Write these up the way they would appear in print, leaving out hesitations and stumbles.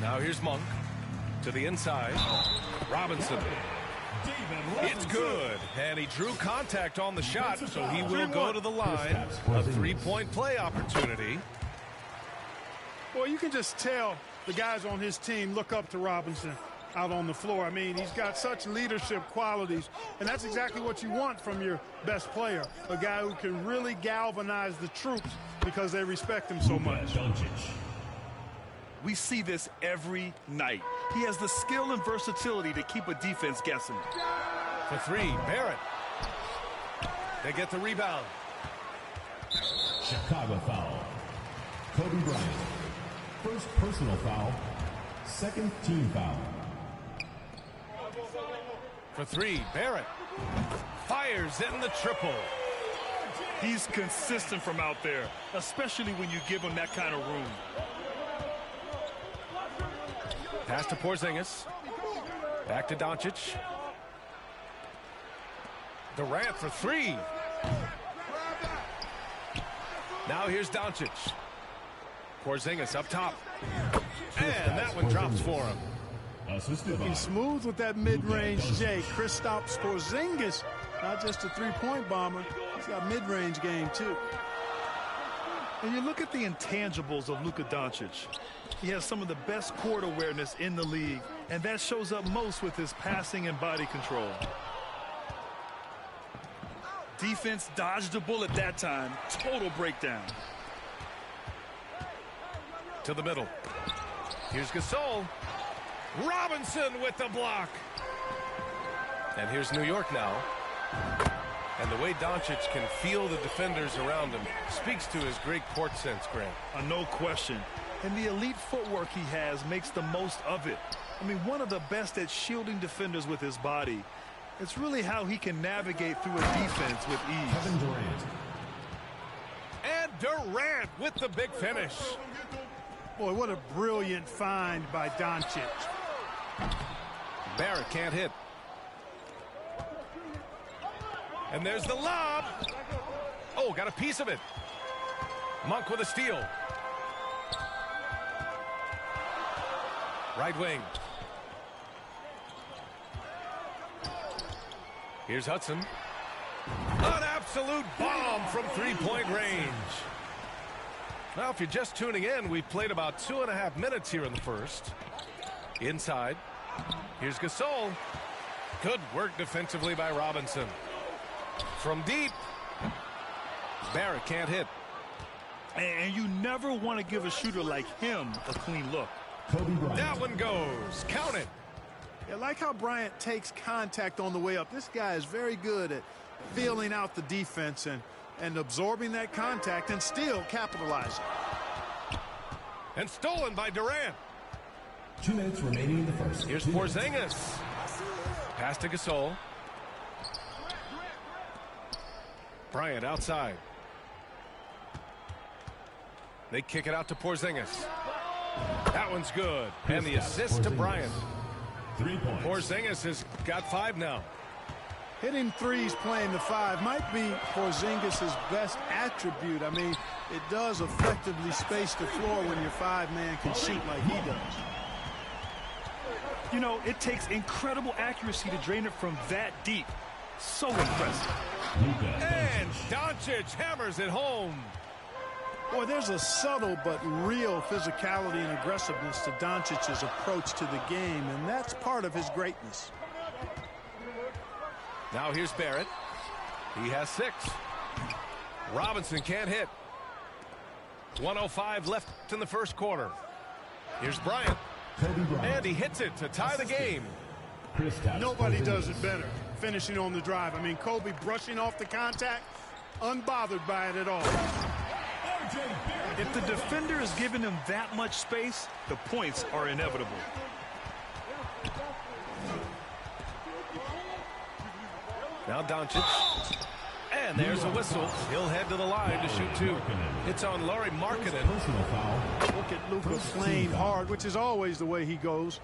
Now here's Monk to the inside. Robinson. It's good. And he drew contact on the shot, so he will go to the line. A three-point play opportunity. Well, you can just tell the guys on his team look up to Robinson out on the floor. I mean, he's got such leadership qualities, and that's exactly what you want from your best player, a guy who can really galvanize the troops because they respect him so much. We see this every night. He has the skill and versatility to keep a defense guessing. For three, Barrett. They get the rebound. Chicago foul. Kobe Bryant. First personal foul. Second team foul. For three, Barrett. Fires in the triple. He's consistent from out there, especially when you give him that kind of room. Pass to Porzingis. Back to Doncic. Durant for three. Now here's Doncic. Porzingis up top. And that one drops for him. He's smooth with that mid-range J. Kristaps Porzingis, not just a three-point bomber. He's got mid-range game, too. And you look at the intangibles of Luka Doncic. He has some of the best court awareness in the league, and that shows up most with his passing and body control. Defense dodged a bullet that time. Total breakdown. To the middle. Here's Gasol. Robinson with the block. And here's New York now. And the way Doncic can feel the defenders around him speaks to his great court sense, Grant. No question. And the elite footwork he has makes the most of it. I mean, one of the best at shielding defenders with his body. It's really how he can navigate through a defense with ease. Kevin Durant. And Durant with the big finish. Boy, what a brilliant find by Doncic. Barrett can't hit. And there's the lob. Oh, got a piece of it. Monk with a steal. Right wing. Here's Hudson. An absolute bomb from three-point range. Now, if you're just tuning in, we've played about 2.5 minutes here in the first. Inside. Here's Gasol. Good work defensively by Robinson. From deep. Barrett can't hit. And you never want to give a shooter like him a clean look. Kobe Bryant. That one goes. Count it. I like how Bryant takes contact on the way up. This guy is very good at feeling out the defense and absorbing that contact and still capitalizing. And stolen by Durant. 2 minutes remaining in the first. Here's Porzingis. Pass to Gasol. Bryant outside. They kick it out to Porzingis. That one's good. And the assist to Bryant. 3 points. Porzingis has got 5 now. Hitting threes playing the 5 might be Porzingis' best attribute. I mean, it does effectively space the floor when your 5-man can shoot like he does. You know, it takes incredible accuracy to drain it from that deep. So impressive. And Doncic hammers it home. Boy, there's a subtle but real physicality and aggressiveness to Doncic's approach to the game, and that's part of his greatness. Now here's Barrett. He has 6. Robinson can't hit. 1:05 left in the first quarter. Here's Bryant. Kobe Bryant. And he hits it to tie the game. Nobody does it better, finishing on the drive. I mean, Kobe brushing off the contact, unbothered by it at all. If the defender is giving him that much space, the points are inevitable. Now Doncic. And there's a whistle. He'll head to the line to shoot 2. It's on Lauri Markkanen. Personal foul. Look at Luka playing hard, which is always the way he goes.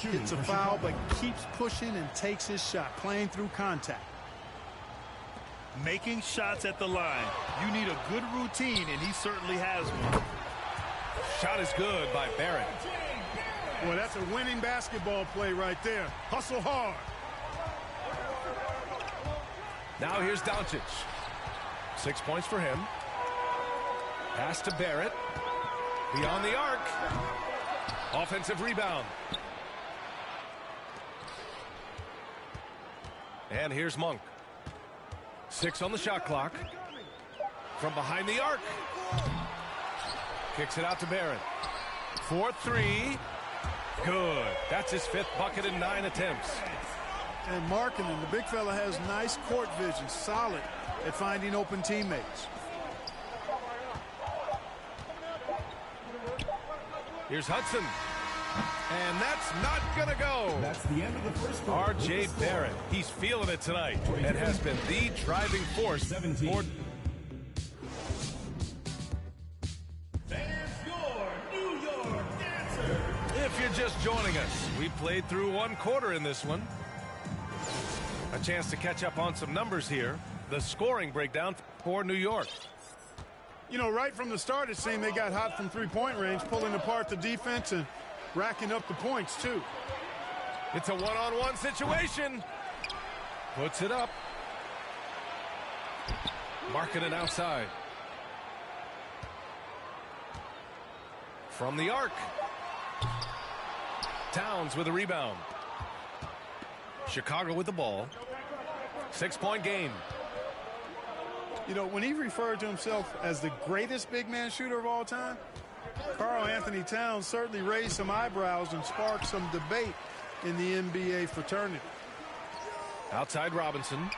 Gets a foul, but keeps pushing and takes his shot, playing through contact. Making shots at the line. You need a good routine, and he certainly has one. Shot is good by Barrett. Boy, that's a winning basketball play right there. Hustle hard. Now here's Doncic. 6 points for him. Pass to Barrett. Beyond the arc. Offensive rebound. And here's Monk. 6 on the shot clock. From behind the arc. Kicks it out to Barrett. 4-3. Good. That's his 5th bucket in 9 attempts. And Markkanen, the big fella, has nice court vision, solid at finding open teammates. Here's Hudson. And that's not going to go. That's the end of the first quarter. R.J. Barrett, he's feeling it tonight and has been the driving force. 17. For If you're just joining us, we played through 1 quarter in this one. A chance to catch up on some numbers here. The scoring breakdown for New York. You know, right from the start, it seemed they got hot from three-point range, pulling apart the defense and racking up the points, too. It's a one-on-one situation. Puts it up. Markkanen outside. From the arc. Towns with a rebound. Chicago with the ball. 6-point game. You know, when he referred to himself as the greatest big man shooter of all time, Karl Anthony Towns certainly raised some eyebrows and sparked some debate in the NBA fraternity. Outside Robinson.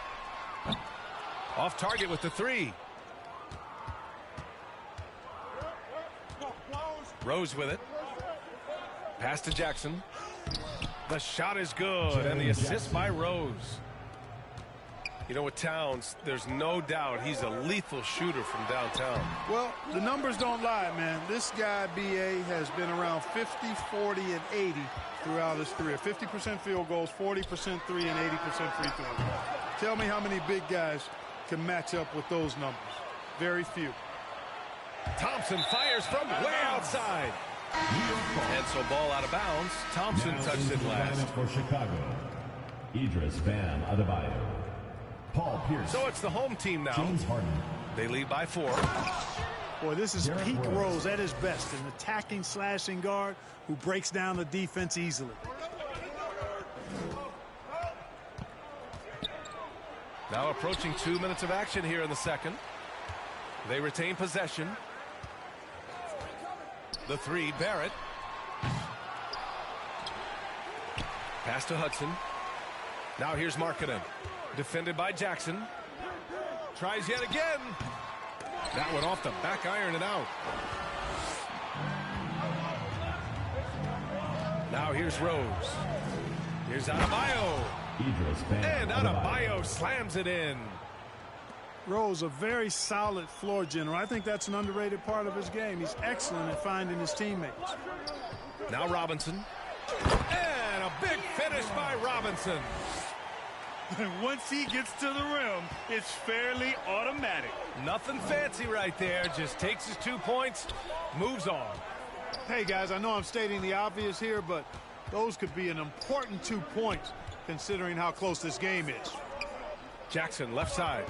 Off target with the 3. Rose with it. Pass to Jackson. The shot is good, and the assist by Rose. You know, with Towns, there's no doubt he's a lethal shooter from downtown. Well, the numbers don't lie, man. This guy, B.A., has been around 50, 40, and 80 throughout his career. 50% field goals, 40% 3, and 80% free throws. Tell me how many big guys can match up with those numbers. Very few. Thompson fires from way outside. And so ball out of bounds. Thompson touched it last. For Chicago, Idris Bam Adebayo. Paul Pierce. So it's the home team now. James Harden. They lead by 4. Boy, this is Derrick peak Rose. Rose at his best, an attacking, slashing guard who breaks down the defense easily. Now approaching 2 minutes of action here in the second. They retain possession. The 3, Barrett. Pass to Hudson. Now here's Markkanen. Defended by Jackson. Tries yet again. That one off the back iron and out. Now here's Rose. Here's Adebayo. Idris Bam And Adebayo slams it in. Rose, a very solid floor general. I think that's an underrated part of his game. He's excellent at finding his teammates. Now Robinson. And a big finish by Robinson. Once he gets to the rim, it's fairly automatic. Nothing fancy right there. Just takes his 2 points, moves on. Hey, guys, I know I'm stating the obvious here, but those could be an important 2 points considering how close this game is. Jackson left side.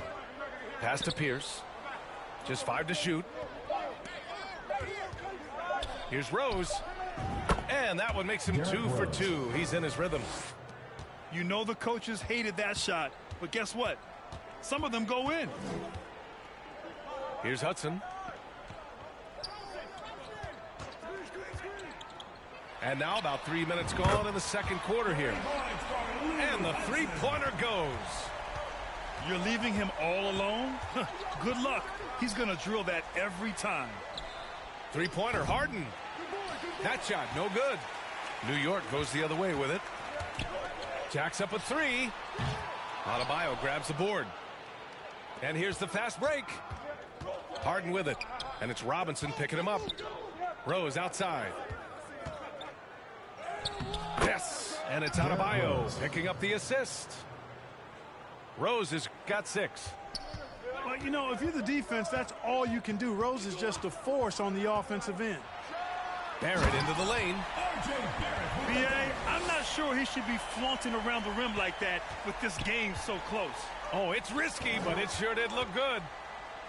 Pass to Pierce. Just 5 to shoot. Here's Rose. And that one makes him Derrick 2 for Rose. 2. He's in his rhythm. You know the coaches hated that shot, but guess what? Some of them go in. Here's Hudson. And now about 3 minutes gone in the second quarter here. And the 3-pointer goes. You're leaving him all alone? Good luck. He's going to drill that every time. 3-pointer, Harden. That shot, no good. New York goes the other way with it. Jacks up a 3. Adebayo grabs the board. And here's the fast break. Harden with it. And it's Robinson picking him up. Rose outside. Yes. And it's Adebayo picking up the assist. Rose has got 6. Well, you know, if you're the defense, that's all you can do. Rose is just a force on the offensive end. Barrett into the lane. B.A., I'm not sure he should be flaunting around the rim like that with this game so close. Oh, it's risky, but it sure did look good.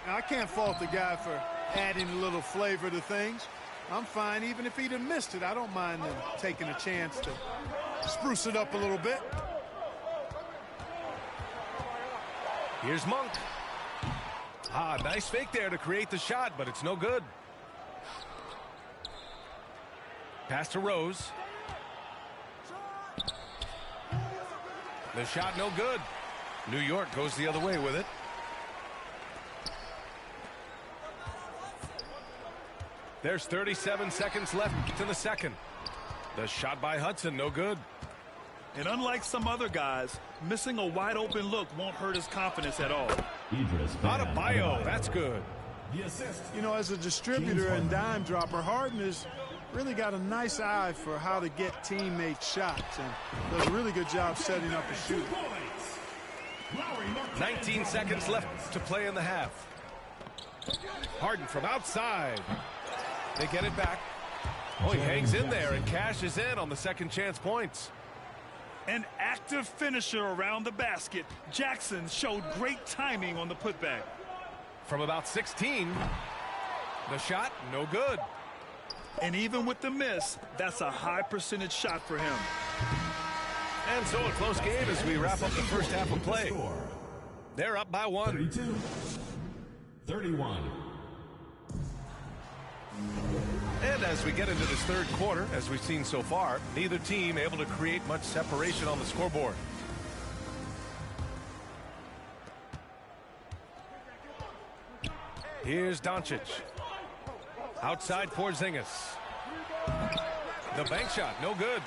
Now, I can't fault the guy for adding a little flavor to things. I'm fine even if he'd have missed it. I don't mind them taking a chance to spruce it up a little bit. Here's Monk. Ah, nice fake there to create the shot, but it's no good. Pass to Rose. The shot no good. New York goes the other way with it. There's 37 seconds left in the second. The shot by Hudson, no good. And unlike some other guys, missing a wide open look won't hurt his confidence at all. Adebayo, that's good. You know, as a distributor and dime dropper, Harden has really got a nice eye for how to get teammates shots and does a really good job setting up a shoot. 19 seconds left to play in the half. Harden from outside. They get it back. Oh, he hangs in there and cashes in on the second chance points. An active finisher around the basket. Jackson showed great timing on the putback. From about 16, the shot, no good. And even with the miss, that's a high percentage shot for him. And so a close game as we wrap up the first half of play. They're up by 1. 32-31. And as we get into this third quarter, as we've seen so far, neither team able to create much separation on the scoreboard. Here's Doncic. Outside Porzingis. The bank shot, no good.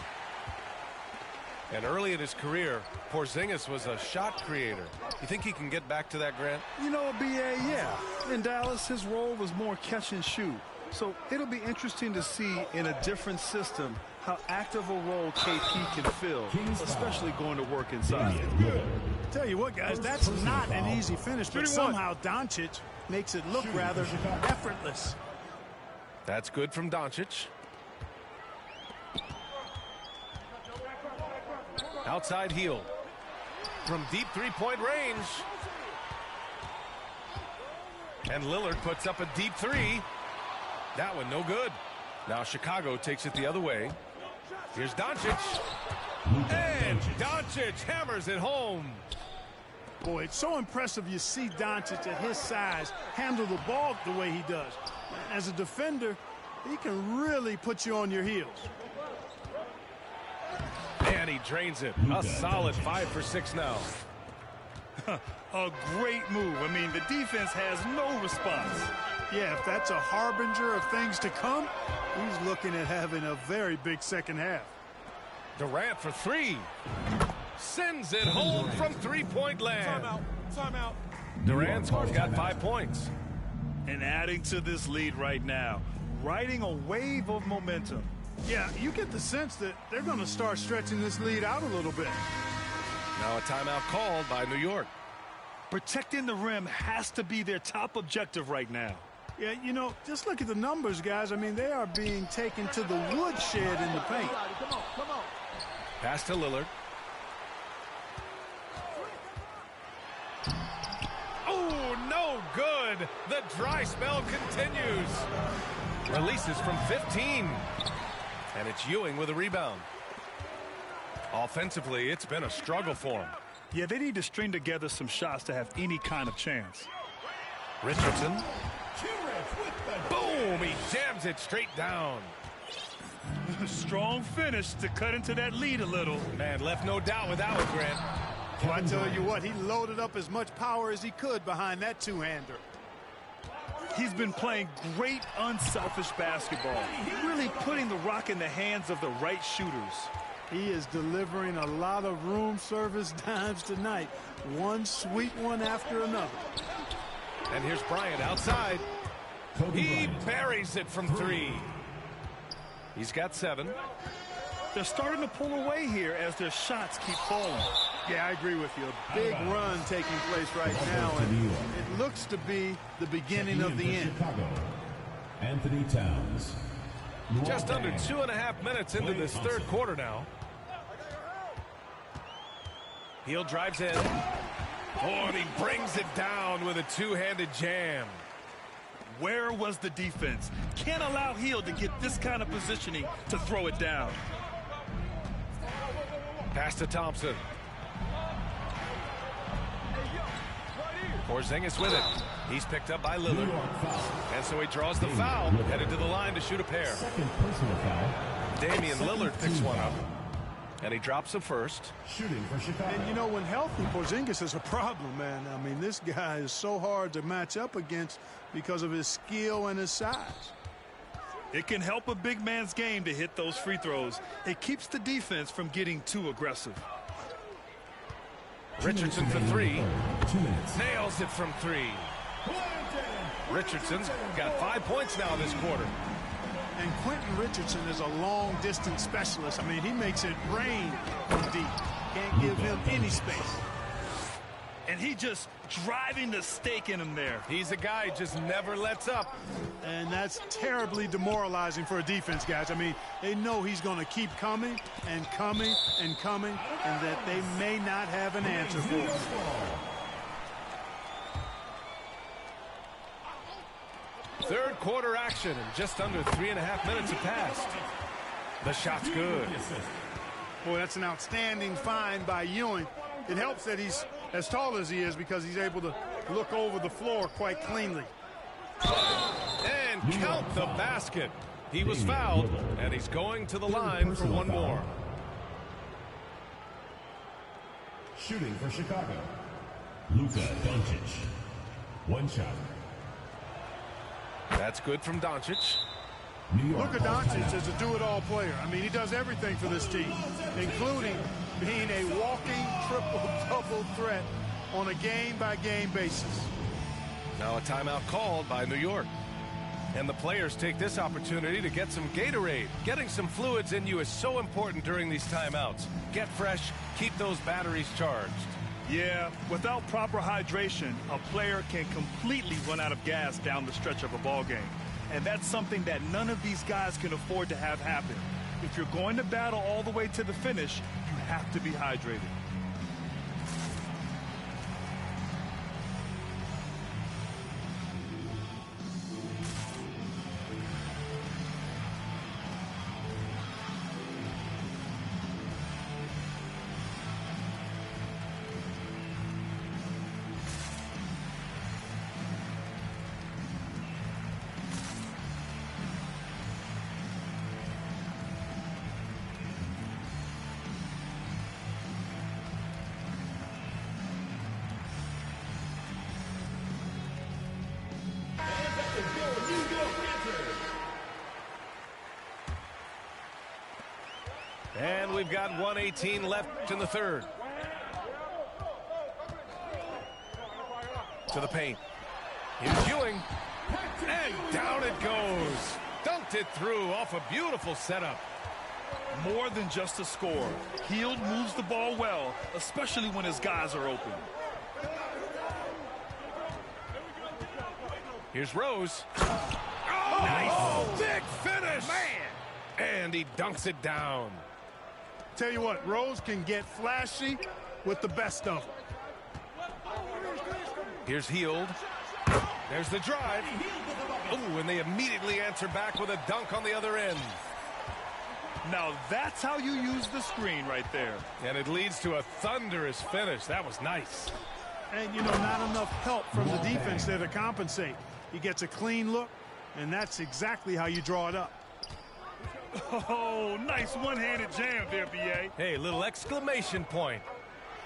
And early in his career, Porzingis was a shot creator. You think he can get back to that, Grant? You know, B.A., yeah. In Dallas, his role was more catch and shoot. So it'll be interesting to see in a different system how active a role KP can fill, especially going to work inside. Tell you what, guys, that's not an easy finish, but somehow Doncic makes it look rather effortless. That's good from Doncic. Outside heel. From deep three-point range. And Lillard puts up a deep three. That one no good. Now Chicago takes it the other way. Here's Doncic. And Doncic hammers it home. Boy, it's so impressive you see Doncic at his size handle the ball the way he does. As a defender, he can really put you on your heels. And he drains it. A solid 5 for 6 now. A great move. I mean, the defense has no response. Yeah, if that's a harbinger of things to come, he's looking at having a very big second half. Durant for 3. Sends it home from three-point land. Timeout. Durant's got 5 points. And adding to this lead right now, riding a wave of momentum. Yeah, you get the sense that they're going to start stretching this lead out a little bit. Now a timeout called by New York. Protecting the rim has to be their top objective right now. Yeah, you know, just look at the numbers, guys. I mean, they are being taken to the woodshed in the paint. Pass to Lillard. Oh, no good. The dry spell continues. Releases from 15. And it's Ewing with a rebound. Offensively, it's been a struggle for him. Yeah, they need to string together some shots to have any kind of chance. Richardson. Boom! He jams it straight down. Strong finish to cut into that lead a little. Man, left no doubt with that one, Grant. Well, I tell you what, he loaded up as much power as he could behind that two-hander. He's been playing great unselfish basketball, really putting the rock in the hands of the right shooters. He is delivering a lot of room service dimes tonight. One sweet one after another. And here's Bryant outside. He buries it from 3. He's got 7. They're starting to pull away here as their shots keep falling. Yeah, I agree with you. A big run taking place right now, and it looks to be the beginning of the end. Chicago, Anthony Towns. Just under 2.5 minutes into this third quarter now. Hield drives in. Oh, and he brings it down with a two-handed jam. Where was the defense? Can't allow Hield to get this kind of positioning to throw it down. Pass to Thompson. Porzingis with it. He's picked up by Lillard. And so he draws the foul, headed to the line to shoot a pair. Second personal foul. Damian Lillard picks one up. And he drops the first. Shooting for Chicago. And, you know, when healthy, Porzingis is a problem, man. I mean, this guy is so hard to match up against because of his skill and his size. It can help a big man's game to hit those free throws. It keeps the defense from getting too aggressive. Richardson for three. 2 minutes. Nails it from three. Richardson's got 5 points now this quarter. And Quentin Richardson is a long-distance specialist. I mean, he makes it rain from deep. Can't give him any space. And he just driving the stake in him there. He's a guy who just never lets up. And that's terribly demoralizing for a defense, guys. I mean, they know he's going to keep coming and coming and coming, and that they may not have an answer for him. Third quarter action, and just under 3.5 minutes have passed. The shot's good. Boy, that's an outstanding find by Ewing. It helps that he's as tall as he is because he's able to look over the floor quite cleanly. And count the basket. He was fouled, and he's going to the line for one more. Shooting for Chicago. Luka Doncic. One shot. That's good from Doncic. Luka Doncic is a do-it-all player. I mean, he does everything for this team, including being a walking triple-double threat on a game-by-game basis. Now a timeout called by New York. And the players take this opportunity to get some Gatorade. Getting some fluids in you is so important during these timeouts. Get fresh, keep those batteries charged. Yeah, without proper hydration, a player can completely run out of gas down the stretch of a ball game. And that's something that none of these guys can afford to have happen. If you're going to battle all the way to the finish, you have to be hydrated. And we've got 1:18 left in the third. To the paint. Here's Ewing. And down it goes. Dunked it through off a beautiful setup. More than just a score. Hield moves the ball well, especially when his guys are open. Here's Rose. Oh, nice. Big finish. Man. And he dunks it down. Tell you what, Rose can get flashy with the best of them. Here's Hield. There's the drive. Oh, and they immediately answer back with a dunk on the other end. Now that's how you use the screen right there. And it leads to a thunderous finish. That was nice. And, you know, not enough help from the defense there to compensate. He gets a clean look, and that's exactly how you draw it up. Oh, nice one-handed jam there, B.A. Hey, little exclamation point.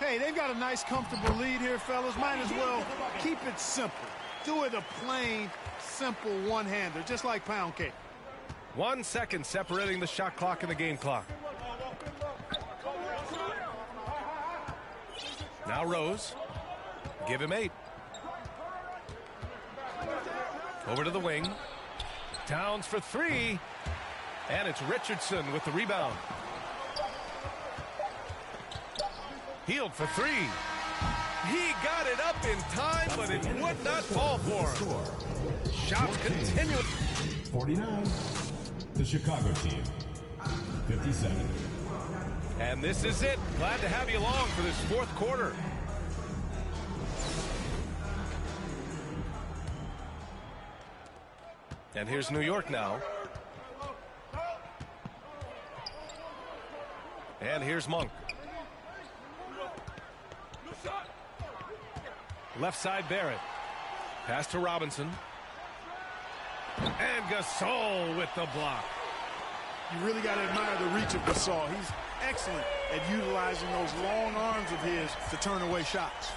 Hey, they've got a nice, comfortable lead here, fellas. Might as well keep it simple. Do it a plain, simple one-hander, just like pound cake. 1 second separating the shot clock and the game clock. Now Rose. Give him 8. Over to the wing. Towns for 3. And it's Richardson with the rebound. Hield for 3. He got it up in time, but it would not fall for him. Shots continue. 49. the Chicago team, 57. And this is it. Glad to have you along for this fourth quarter. And here's New York now. And here's Monk. Left side Barrett. Pass to Robinson. And Gasol with the block. You really got to admire the reach of Gasol. He's excellent at utilizing those long arms of his to turn away shots.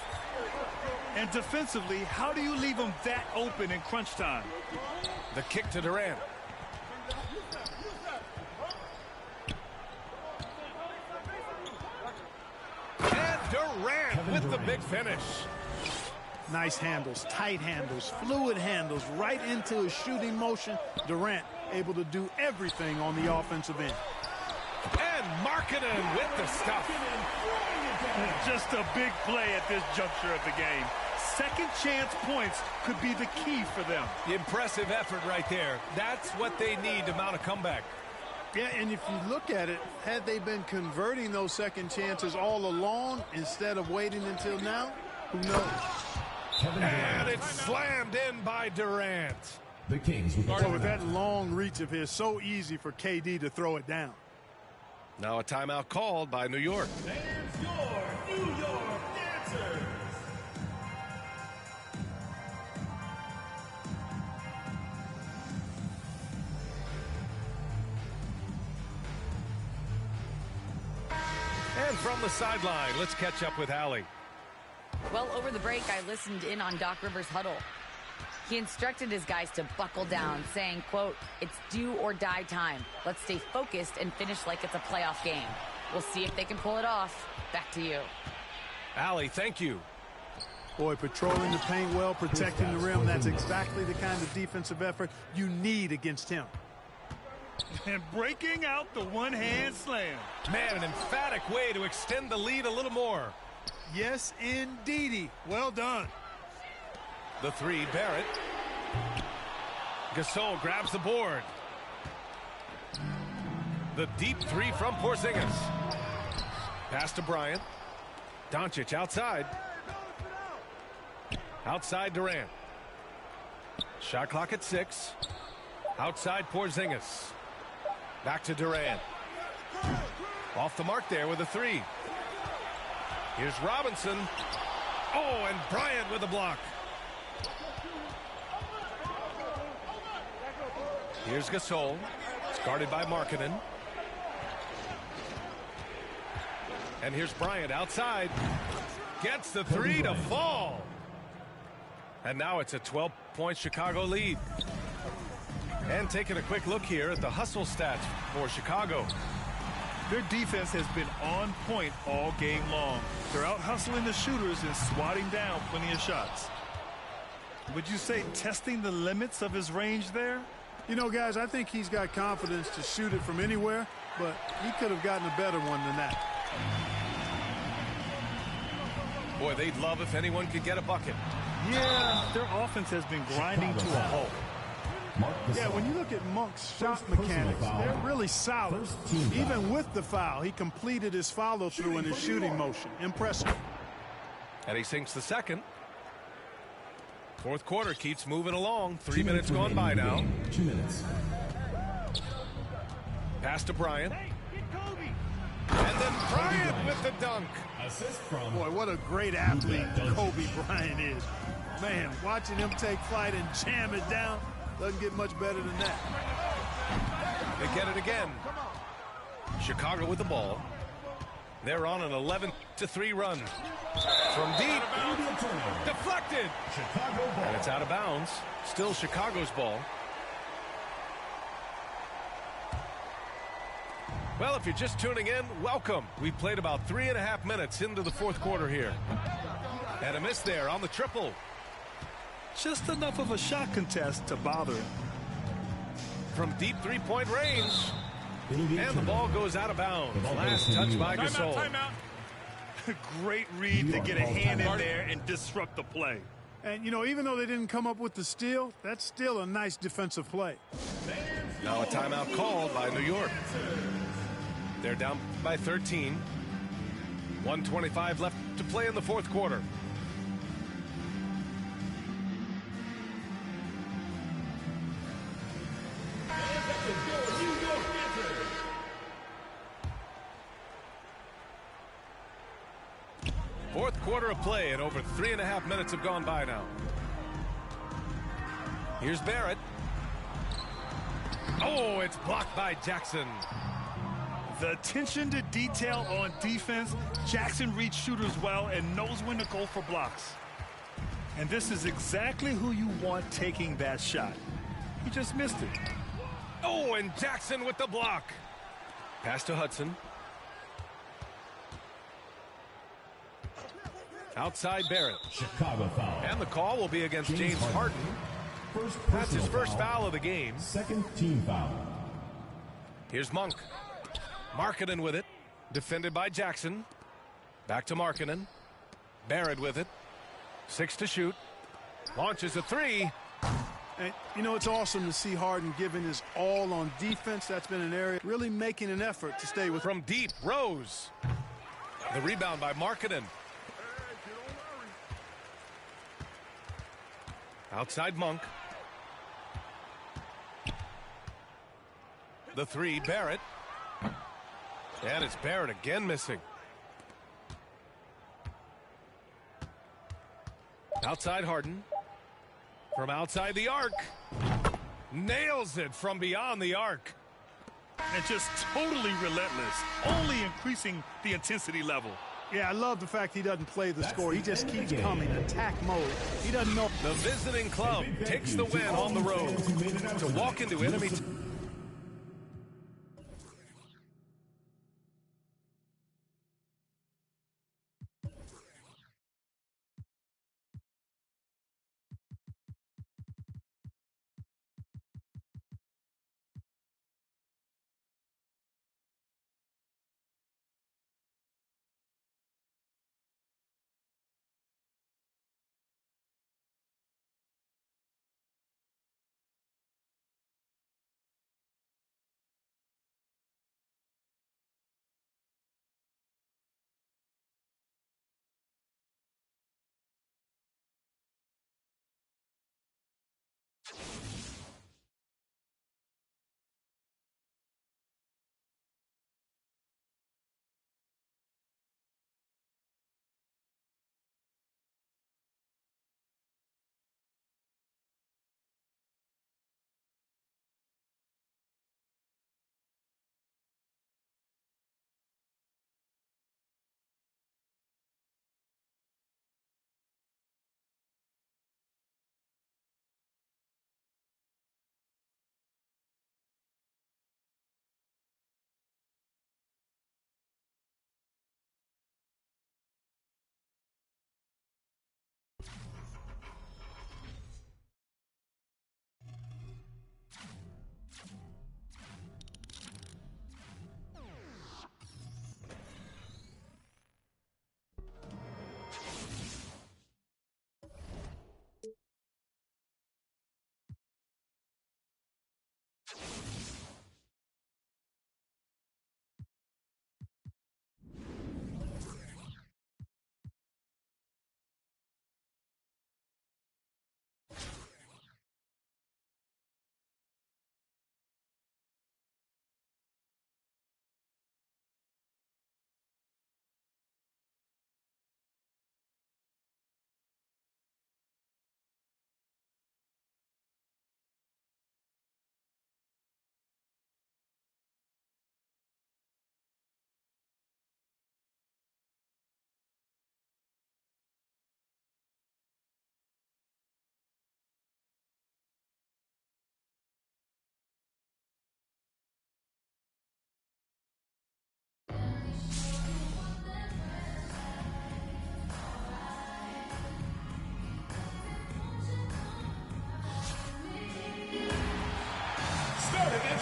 And defensively, how do you leave him that open in crunch time? The kick to Durant. And Durant with the big finish. Nice handles, tight handles, fluid handles, right into his shooting motion. Durant able to do everything on the offensive end. And Markkanen with the stuff. Just a big play at this juncture of the game. Second chance points could be the key for them. Impressive effort right there. That's what they need to mount a comeback. Yeah, and if you look at it, had they been converting those second chances all along instead of waiting until now, who knows? And it's slammed in by Durant. The Kings with the So with that long reach of his, so easy for KD to throw it down. Now a timeout called by New York. There's your New York Dancers. And from the sideline, let's catch up with Allie. Well, over the break, I listened in on Doc Rivers' huddle. He instructed his guys to buckle down, saying, quote, "It's do or die time. Let's stay focused and finish like it's a playoff game. We'll see if they can pull it off." Back to you. Allie, thank you. Boy, patrolling the paint well, protecting the rim, that's exactly the kind of defensive effort you need against him. And breaking out the one-hand slam. Man, an emphatic way to extend the lead a little more. Yes, indeedy. Well done. The three, Barrett. Gasol grabs the board. The deep three from Porzingis. Pass to Bryant. Doncic outside. Outside Durant. Shot clock at 6. Outside Porzingis. Back to Durant. Off the mark there with a three. Here's Robinson. Oh, and Bryant with a block. Here's Gasol. It's guarded by Markkanen. And here's Bryant outside. Gets the three to fall. And now it's a 12-point Chicago lead. And taking a quick look here at the hustle stats for Chicago. Their defense has been on point all game long. They're out hustling the shooters and swatting down plenty of shots. Would you say testing the limits of his range there? You know, guys, I think he's got confidence to shoot it from anywhere, but he could have gotten a better one than that. Boy, they'd love if anyone could get a bucket. Yeah, their offense has been grinding to a halt. Yeah, when you look at Monk's shot mechanics, they're really solid. Even with the foul, he completed his follow-through in his shooting motion. Impressive. And he sinks the second. Fourth quarter keeps moving along. 3 minutes gone by now. 2 minutes. Pass to Bryant. And then Bryant with the dunk. Assist from Boy, what a great athlete Kobe Bryant is. Man, watching him take flight and jam it down doesn't get much better than that. They get it again. Chicago with the ball. They're on an 11-3 run. From deep. Deflected. And it's out of bounds. Still Chicago's ball. Well, if you're just tuning in, welcome. We've played about 3.5 minutes into the fourth quarter here. And a miss there on the triple. Just enough of a shot contest to bother him. From deep three-point range. And the ball goes out of bounds. Last touch by Gasol. Timeout. Great read to get a hand in there and disrupt the play. And, you know, even though they didn't come up with the steal, that's still a nice defensive play. Now a timeout called by New York. They're down by 13. 1:25 left to play in the fourth quarter. Fourth quarter of play, and over 3.5 minutes have gone by now. Here's Barrett. Oh, it's blocked by Jackson. The attention to detail on defense. Jackson reads shooters well and knows when to go for blocks. And this is exactly who you want taking that shot. He just missed it. Oh, and Jackson with the block. Pass to Hudson. Outside Barrett. Chicago foul. And the call will be against James Harden. That's his first foul of the game. Second team foul. Here's Monk. Markkanen with it. Defended by Jackson. Back to Markkanen. Barrett with it. 6 to shoot. Launches a 3. And, you know, it's awesome to see Harden giving his all on defense. That's been an area really making an effort to stay with. From deep, Rose. The rebound by Markkanen. Outside Monk. The 3, Barrett. And it's Barrett again missing. Outside Harden. From outside the arc. Nails it from beyond the arc. And just totally relentless, only increasing the intensity level. Yeah, I love the fact he doesn't play the score. He just keeps coming, attack mode. He doesn't know. The visiting club takes the win on the road to walk into enemy.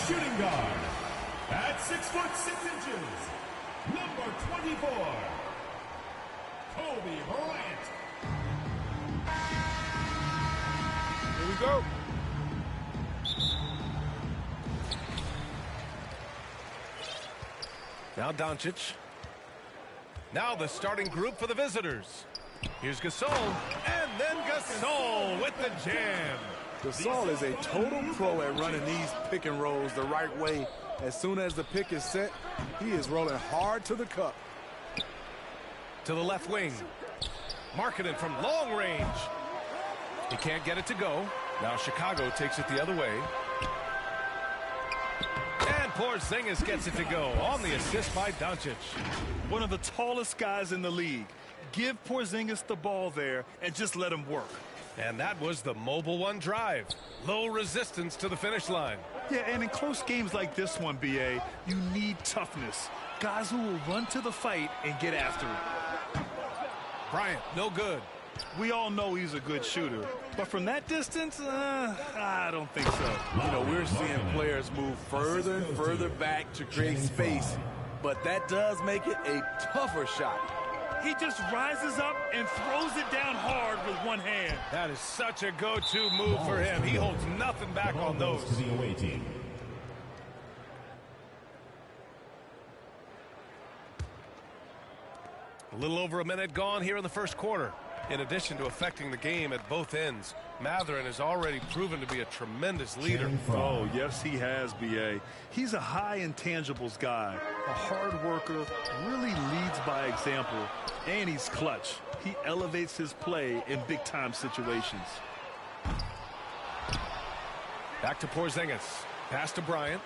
Shooting guard at 6'6", number 24, Kobe Bryant. Here we go. Now Doncic. Now the starting group for the visitors. Here's Gasol, and then Gasol with the jam. Gasol is a total pro at running these pick and rolls the right way. As soon as the pick is set, he is rolling hard to the cup. To the left wing. Markkanen from long range. He can't get it to go. Now Chicago takes it the other way. And Porzingis gets it to go on the assist by Doncic. One of the tallest guys in the league. Give Porzingis the ball there and just let him work. And that was the Mobile One drive. Low resistance to the finish line. Yeah, and in close games like this one, B.A., you need toughness. Guys who will run to the fight and get after it. Bryant, no good. We all know he's a good shooter, but from that distance, I don't think so. You know, we're seeing players move further and further back to create space, but that does make it a tougher shot. He just rises up and throws it down hard with one hand. That is such a go-to move for him. He holds nothing back on those. To the away team. A little over a minute gone here in the first quarter. In addition to affecting the game at both ends, Mathurin has already proven to be a tremendous leader. Oh, yes, he has, B.A. He's a high intangibles guy, a hard worker, really leads by example, and he's clutch. He elevates his play in big-time situations. Back to Porzingis. Pass to Bryant.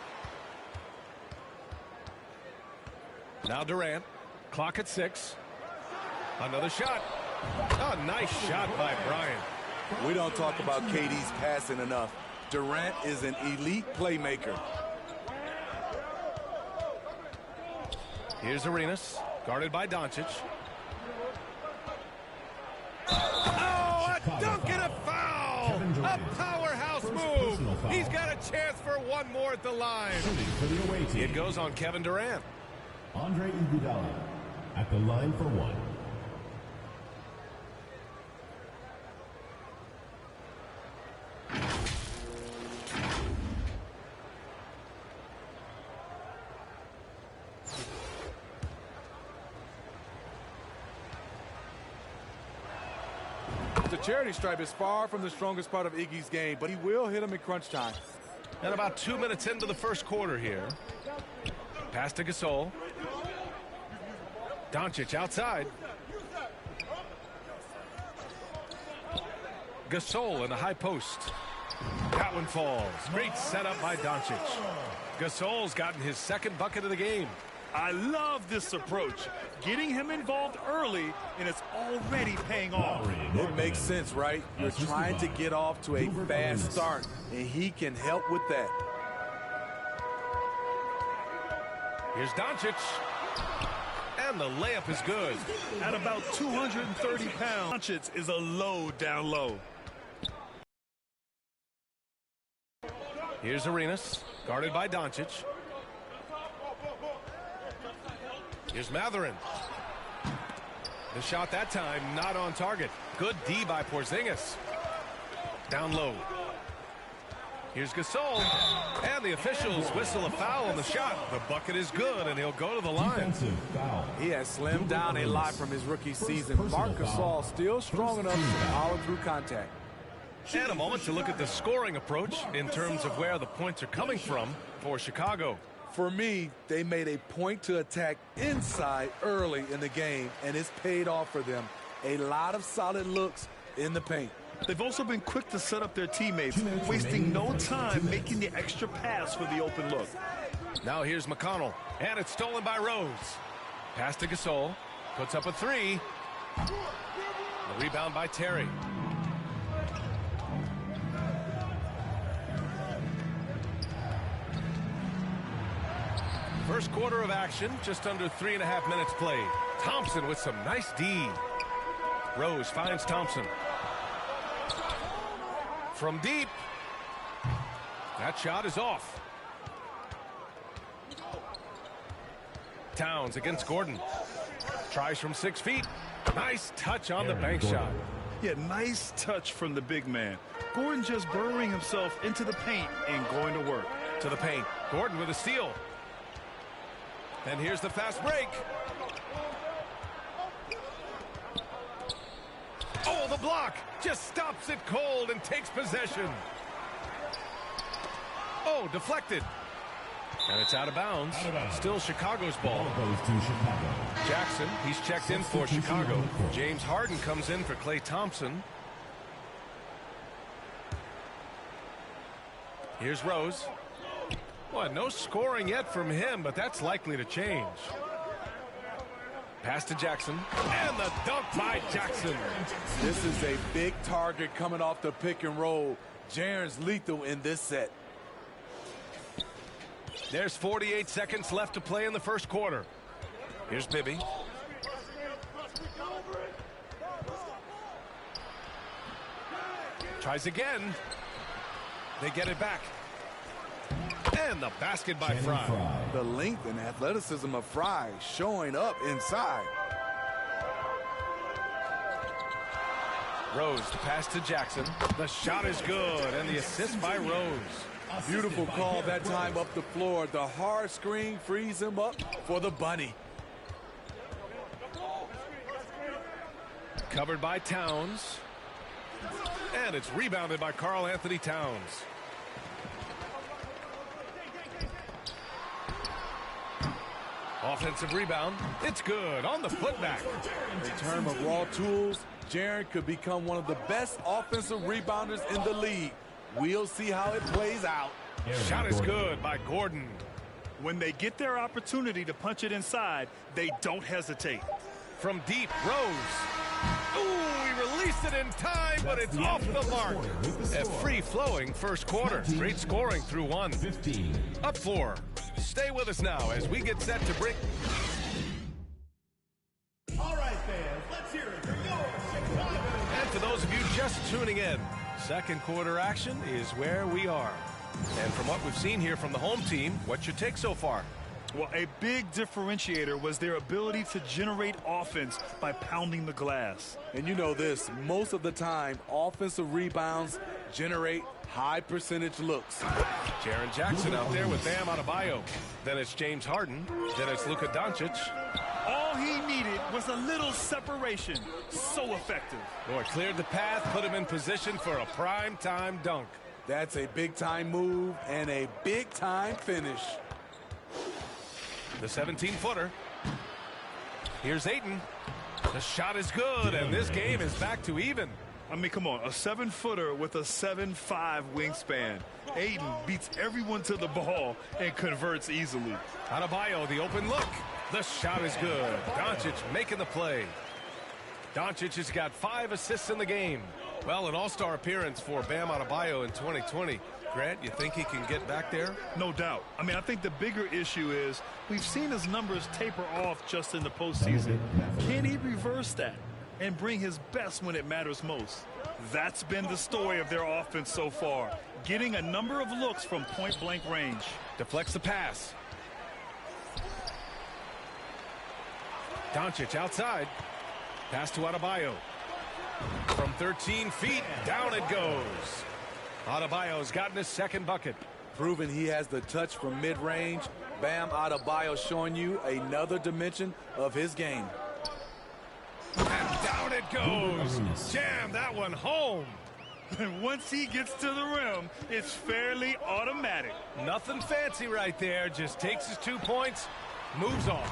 Now Durant. Clock at 6. Another shot. Oh, nice shot by Bryant. We don't talk about KD's passing enough. Durant is an elite playmaker. Here's Arenas, guarded by Doncic. Oh, a dunk and a foul! A powerhouse move! He's got a chance for one more at the line. For the away team. It goes on Kevin Durant. Andre Iguodala at the line for one. The charity stripe is far from the strongest part of Iggy's game, but he will hit him in crunch time. And about 2 minutes into the first quarter here. Pass to Gasol. Doncic outside. Gasol in the high post. That one falls. Great setup by Doncic. Gasol's gotten his second bucket of the game. I love this approach. Getting him involved early, and it's already paying off. It makes sense, right? You're trying to get off to a fast start, and he can help with that. Here's Doncic. And the layup is good. At about 230 pounds, Doncic is a load down low. Here's Arenas, guarded by Doncic. Here's Mathurin. The shot that time not on target. Good D by Porzingis. Down low. Here's Gasol. And the officials whistle a foul on the shot. The bucket is good, and he'll go to the line. Foul. He has slimmed down a lot from his rookie season. Marc Gasol still strong enough to power through contact. And a moment to look at the scoring approach in terms of where the points are coming from for Chicago. For me, they made a point to attack inside early in the game, and it's paid off for them. A lot of solid looks in the paint. They've also been quick to set up their teammates, wasting no time making the extra pass for the open look. Now here's McConnell, and it's stolen by Rose. Pass to Gasol, puts up a three. The rebound by Terry. First quarter of action, just under 3.5 minutes played. Thompson with some nice D. Rose finds Thompson. From deep. That shot is off. Towns against Gordon. Tries from 6 feet. Nice touch on the bank shot. Yeah, nice touch from the big man. Gordon just burrowing himself into the paint and going to work. To the paint. Gordon with a steal. And here's the fast break. Oh, the block just stops it cold and takes possession. Oh, deflected. And it's out of bounds. Still Chicago's ball. Goes to Chicago. Jackson, he's checked in for Chicago. James Harden comes in for Klay Thompson. Here's Rose. Well, no scoring yet from him, but that's likely to change. Pass to Jackson. And the dunk by Jackson. This is a big target coming off the pick and roll. Jaren's lethal in this set. There's 48 seconds left to play in the first quarter. Here's Bibby. Tries again. They get it back. And the basket by Fry. The length and athleticism of Fry showing up inside. Rose, the pass to Jackson. The shot is good, and the assist by Rose. Beautiful call that time up the floor. The hard screen frees him up for the bunny. Covered by Towns. And it's rebounded by Karl Anthony Towns. Offensive rebound. It's good on the putback. In terms of raw tools, Jaren could become one of the best offensive rebounders in the league. We'll see how it plays out. Shot is good by Gordon. When they get their opportunity to punch it inside, they don't hesitate. From deep, Rose. Ooh, he released it in time, but it's off the mark. A free-flowing first quarter. Great scoring through one. 15. Up 4. Stay with us now as we get set to bring... All right, fans, let's hear it for your Chicago. And to those of you just tuning in, second quarter action is where we are. And from what we've seen here from the home team, what's your take so far? Well, a big differentiator was their ability to generate offense by pounding the glass. And you know this, most of the time, offensive rebounds generate high percentage looks. Jaren Jackson out there with Bam Adebayo. Then it's James Harden. Then it's Luka Doncic. All he needed was a little separation. So effective. Boy, cleared the path, put him in position for a prime-time dunk. That's a big-time move and a big-time finish. The 17-footer. Here's Ayton. The shot is good, and this game is back to even. I mean, come on, a 7-footer with a 7'5" wingspan. Ayton beats everyone to the ball and converts easily. Adebayo, the open look. The shot is good. Doncic making the play. Doncic has got 5 assists in the game. Well, an all-star appearance for Bam Adebayo in 2020. Grant, you think he can get back there? No doubt. I mean, I think the bigger issue is we've seen his numbers taper off just in the postseason. Can he reverse that and bring his best when it matters most? That's been the story of their offense so far, getting a number of looks from point-blank range. Deflects the pass. Doncic outside. Pass to Adebayo. From 13 feet, down it goes. Adebayo's gotten his second bucket. Proving he has the touch from mid-range. Bam Adebayo showing you another dimension of his game. And down it goes. Jam that one home. And once he gets to the rim, it's fairly automatic. Nothing fancy right there. Just takes his 2 points, moves on,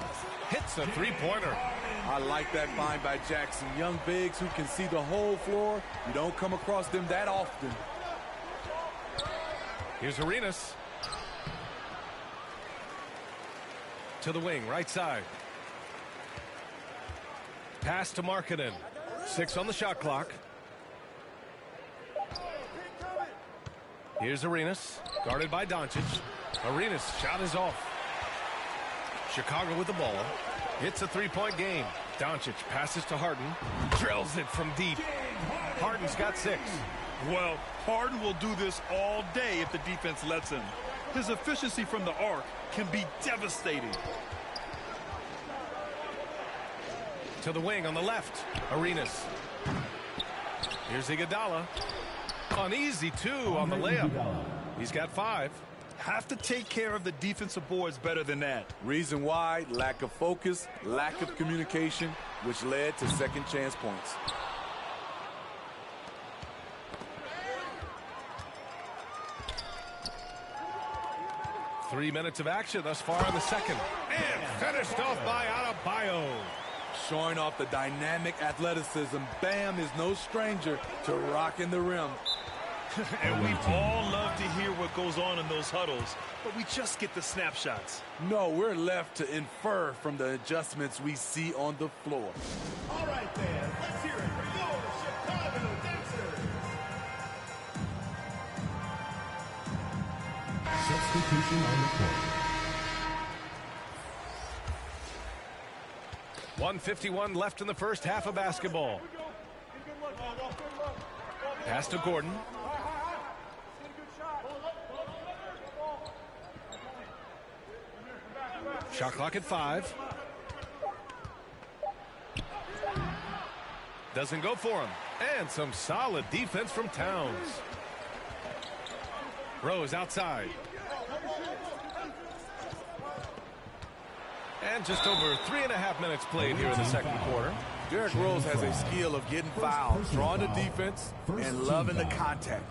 hits a three-pointer. I like that find by Jackson. Young bigs who can see the whole floor. You don't come across them that often. Here's Arenas. To the wing, right side. Pass to Markkanen. 6 on the shot clock. Here's Arenas, guarded by Doncic. Arenas' shot is off. Chicago with the ball. It's a three-point game. Doncic passes to Harden. Drills it from deep. Harden's got 6. Well, Harden will do this all day if the defense lets him. His efficiency from the arc can be devastating. To the wing on the left. Arenas. Here's Iguodala. An easy 2 on the layup. He's got 5. Have to take care of the defensive boards better than that. Reason why, lack of focus, lack of communication, which led to second chance points. Three minutes of action thus far in the second. And finished off by Adebayo. Showing off the dynamic athleticism, Bam is no stranger to rocking the rim. And we all love to hear what goes on in those huddles, but we just get the snapshots. No, we're left to infer from the adjustments we see on the floor. All right, fans, let's hear it for your Chicago Dancers. Substitution on the court. 1:51 left in the first half of basketball. Pass to Gordon. Shot clock at 5. Doesn't go for him. And some solid defense from Towns. Rose outside. And just over 3.5 minutes played here in the second quarter. Derrick Rose has a skill of getting fouled, drawing the defense, and loving the contact.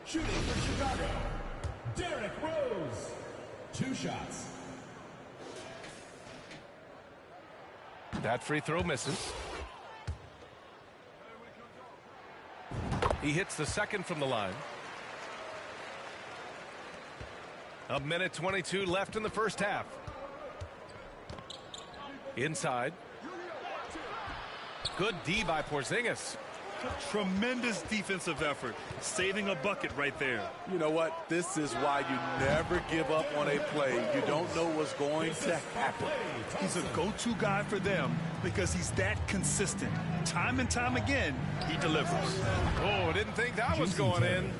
Shooting for Chicago, Derrick Rose. 2 shots. That free throw misses. He hits the second from the line. A minute 22 left in the first half. Inside. Good D by Porzingis. Tremendous defensive effort, saving a bucket right there. You know what? This is why you never give up on a play. You don't know what's going to happen. He's a go-to guy for them because he's that consistent. Time and time again, he delivers. Oh, didn't think that was going in.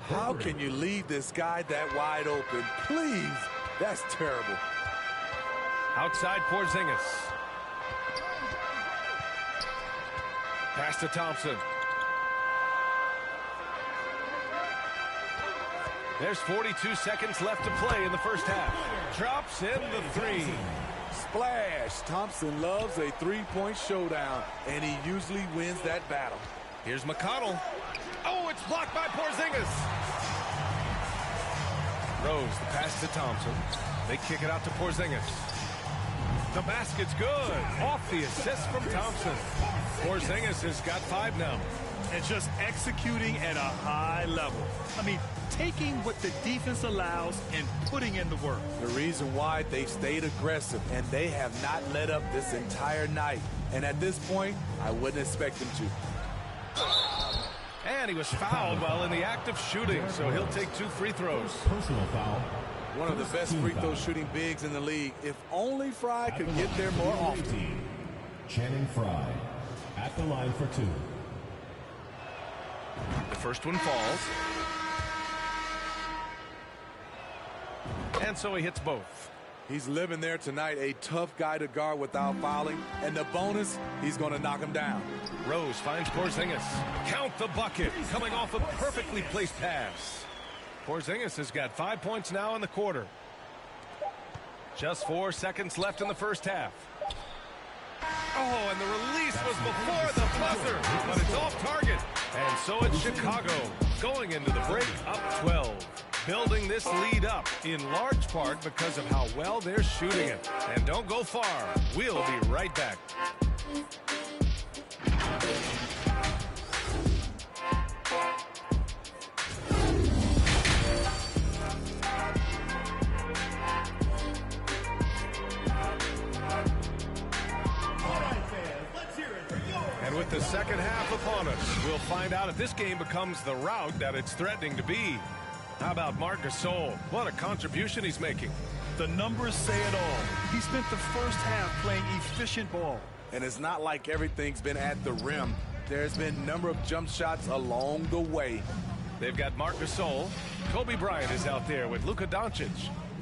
How can you leave this guy that wide open? Please, that's terrible. Outside Porzingis. Pass to Thompson. There's 42 seconds left to play in the first half. Drops in the 3. Splash. Thompson loves a three-point showdown, and he usually wins that battle. Here's McConnell. Oh, it's blocked by Porzingis. Rose, the pass to Thompson. They kick it out to Porzingis. The basket's good. Off the assist from Thompson. Porzingis has got 5 now. And just executing at a high level. I mean, taking what the defense allows and putting in the work. The reason why they stayed aggressive, and they have not let up this entire night. And at this point, I wouldn't expect them to. And he was fouled while in the act of shooting, so he'll take 2 free throws. Personal foul. One of the best free throw shooting bigs in the league. If only Fry could get there more often. Channing Frye at the line for 2. The first one falls. And so he hits both. He's living there tonight, a tough guy to guard without fouling. And the bonus, he's going to knock him down. Rose finds Porzingis. Count the bucket, coming off a perfectly placed pass. Porzingis has got 5 points now in the quarter. Just 4 seconds left in the first half. Oh, and the release was before the buzzer, but it's off target. And so it's Chicago going into the break up 12. Building this lead up in large part because of how well they're shooting it. And don't go far. We'll be right back. And with the second half upon us, we'll find out if this game becomes the rout that it's threatening to be. How about Marc Gasol? What a contribution he's making. The numbers say it all. He spent the first half playing efficient ball. And it's not like everything's been at the rim. There's been a number of jump shots along the way. They've got Marc Gasol. Kobe Bryant is out there with Luka Doncic.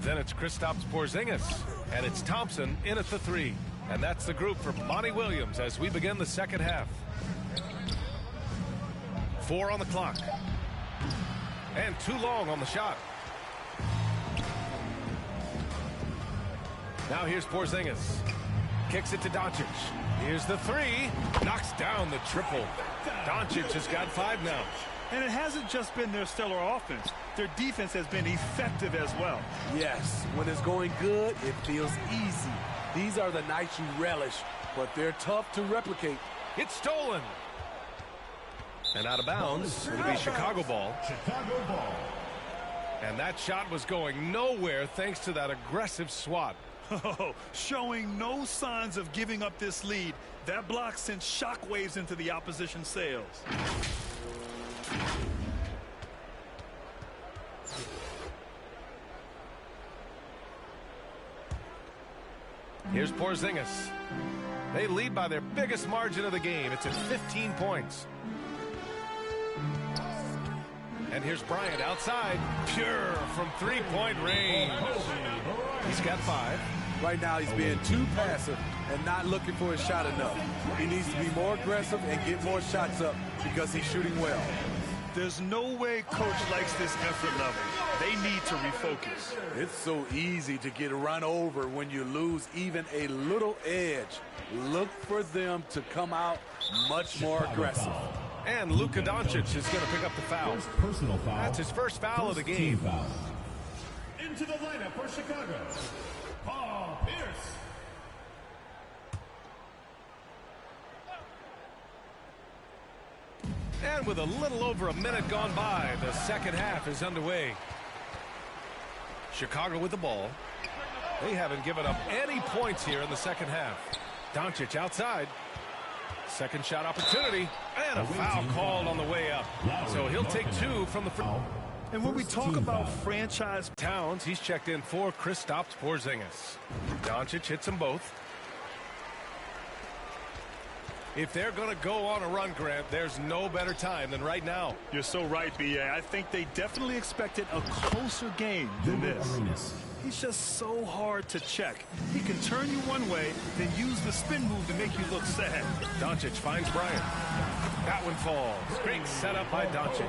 Then it's Kristaps Porzingis. And it's Thompson in at the 3. And that's the group for Monty Williams as we begin the second half. 4 on the clock. And too long on the shot. Now here's Porzingis. Kicks it to Doncic. Here's the three. Knocks down the triple. Doncic has got 5 now. And it hasn't just been their stellar offense. Their defense has been effective as well. Yes, when it's going good, it feels easy. These are the nights you relish, but they're tough to replicate. It's stolen. And out of bounds. It'll be Chicago ball. Chicago ball. And that shot was going nowhere thanks to that aggressive swat. Oh, showing no signs of giving up this lead. That block sent shockwaves into the opposition sails. Here's Porzingis. They lead by their biggest margin of the game. It's at 15 points. And here's Bryant outside. Pure from three-point range. He's got 5. Right now, he's being too passive and not looking for his shot enough. He needs to be more aggressive and get more shots up because he's shooting well. There's no way coach likes this effort level. They need to refocus. It's so easy to get run over when you lose even a little edge. Look for them to come out much more aggressive. And Luka Doncic is going to pick up the foul. First personal foul. That's his first foul of the Team game. foul. Into the lineup for Chicago, Paul Pierce. And with a little over a minute gone by, the second half is underway. Chicago with the ball. They haven't given up any points here in the second half. Doncic outside. Second shot opportunity. And a foul called on the way up. So he'll take 2 from the free. And when we talk about franchise Towns, he's checked in for Kristaps Porzingis. Doncic hits them both. If they're going to go on a run, Grant, there's no better time than right now. You're so right, B.A. I think they definitely expected a closer game than this. He's just so hard to check. He can turn you one way, then use the spin move to make you look sad. Doncic finds Bryant. That one falls. Great setup by Doncic.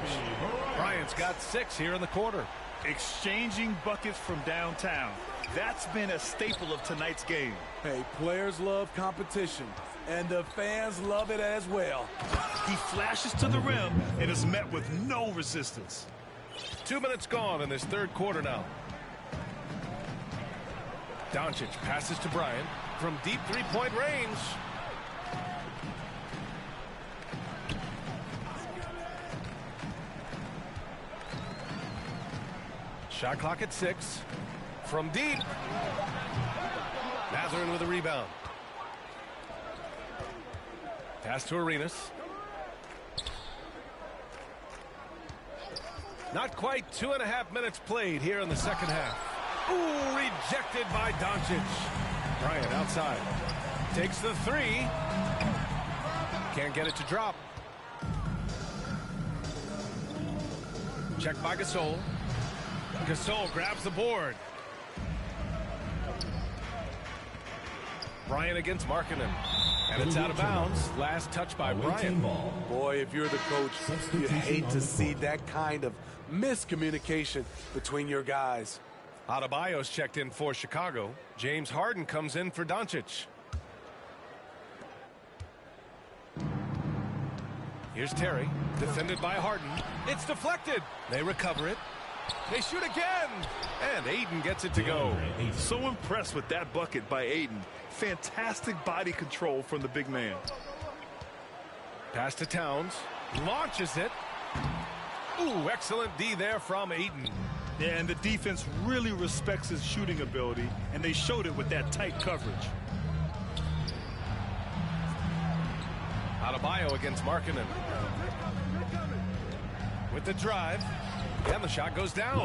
Bryant's got 6 here in the quarter. Exchanging buckets from downtown. That's been a staple of tonight's game. Hey, players love competition, and the fans love it as well. He flashes to the rim and is met with no resistance. 2 minutes gone in this third quarter now. Doncic passes to Bryant from deep three-point range. Shot clock at 6. From deep. Mathurin with a rebound. Pass to Arenas. Not quite 2.5 minutes played here in the second half. Ooh, rejected by Doncic. Bryant outside. Takes the 3. Can't get it to drop. Check by Gasol. Gasol grabs the board. Bryant against Markkanen. And it's out of bounds. Last touch by Bryant. Boy, if you're the coach, you hate to see that kind of miscommunication between your guys. Adebayo's checked in for Chicago. James Harden comes in for Doncic. Here's Terry, defended by Harden. It's deflected. They recover it. They shoot again. And Ayton gets it to go. So impressed with that bucket by Ayton. Fantastic body control from the big man. Pass to Towns. Launches it. Ooh, excellent D there from Ayton. Yeah, and the defense really respects his shooting ability, and they showed it with that tight coverage. Adebayo against Markkanen. With the drive. And the shot goes down.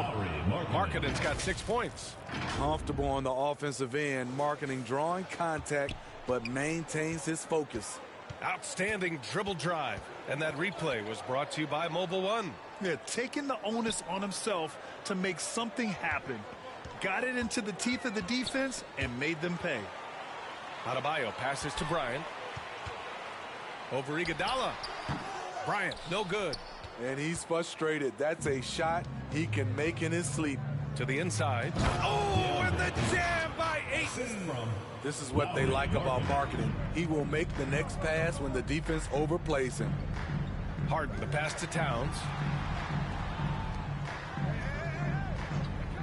Markkanen's got 6 points. Comfortable on the offensive end, Markkanen drawing contact, but maintains his focus. Outstanding dribble drive. And that replay was brought to you by Mobile One. Yeah, taking the onus on himself to make something happen. Got it into the teeth of the defense and made them pay. Adebayo passes to Bryant. Over Iguodala. Bryant, no good. And he's frustrated. That's a shot he can make in his sleep. To the inside. Oh, and the jam by Ayton. This is what they like about marketing. He will make the next pass when the defense overplays him. Harden, the pass to Towns.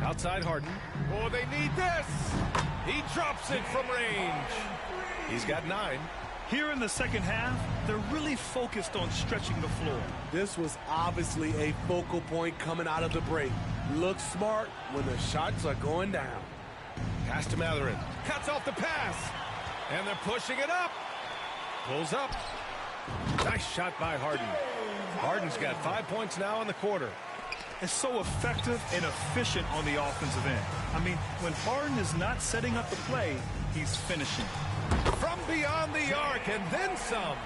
Outside Harden. Oh, they need this. He drops it from range. He's got 9. Here in the second half, they're really focused on stretching the floor. This was obviously a focal point coming out of the break. Look smart when the shots are going down. Pass to Mathurin. Cuts off the pass. And they're pushing it up. Pulls up. Nice shot by Harden. Harden's got 5 points now in the quarter. It's so effective and efficient on the offensive end. I mean, when Harden is not setting up the play, he's finishing. From beyond the arc and then some.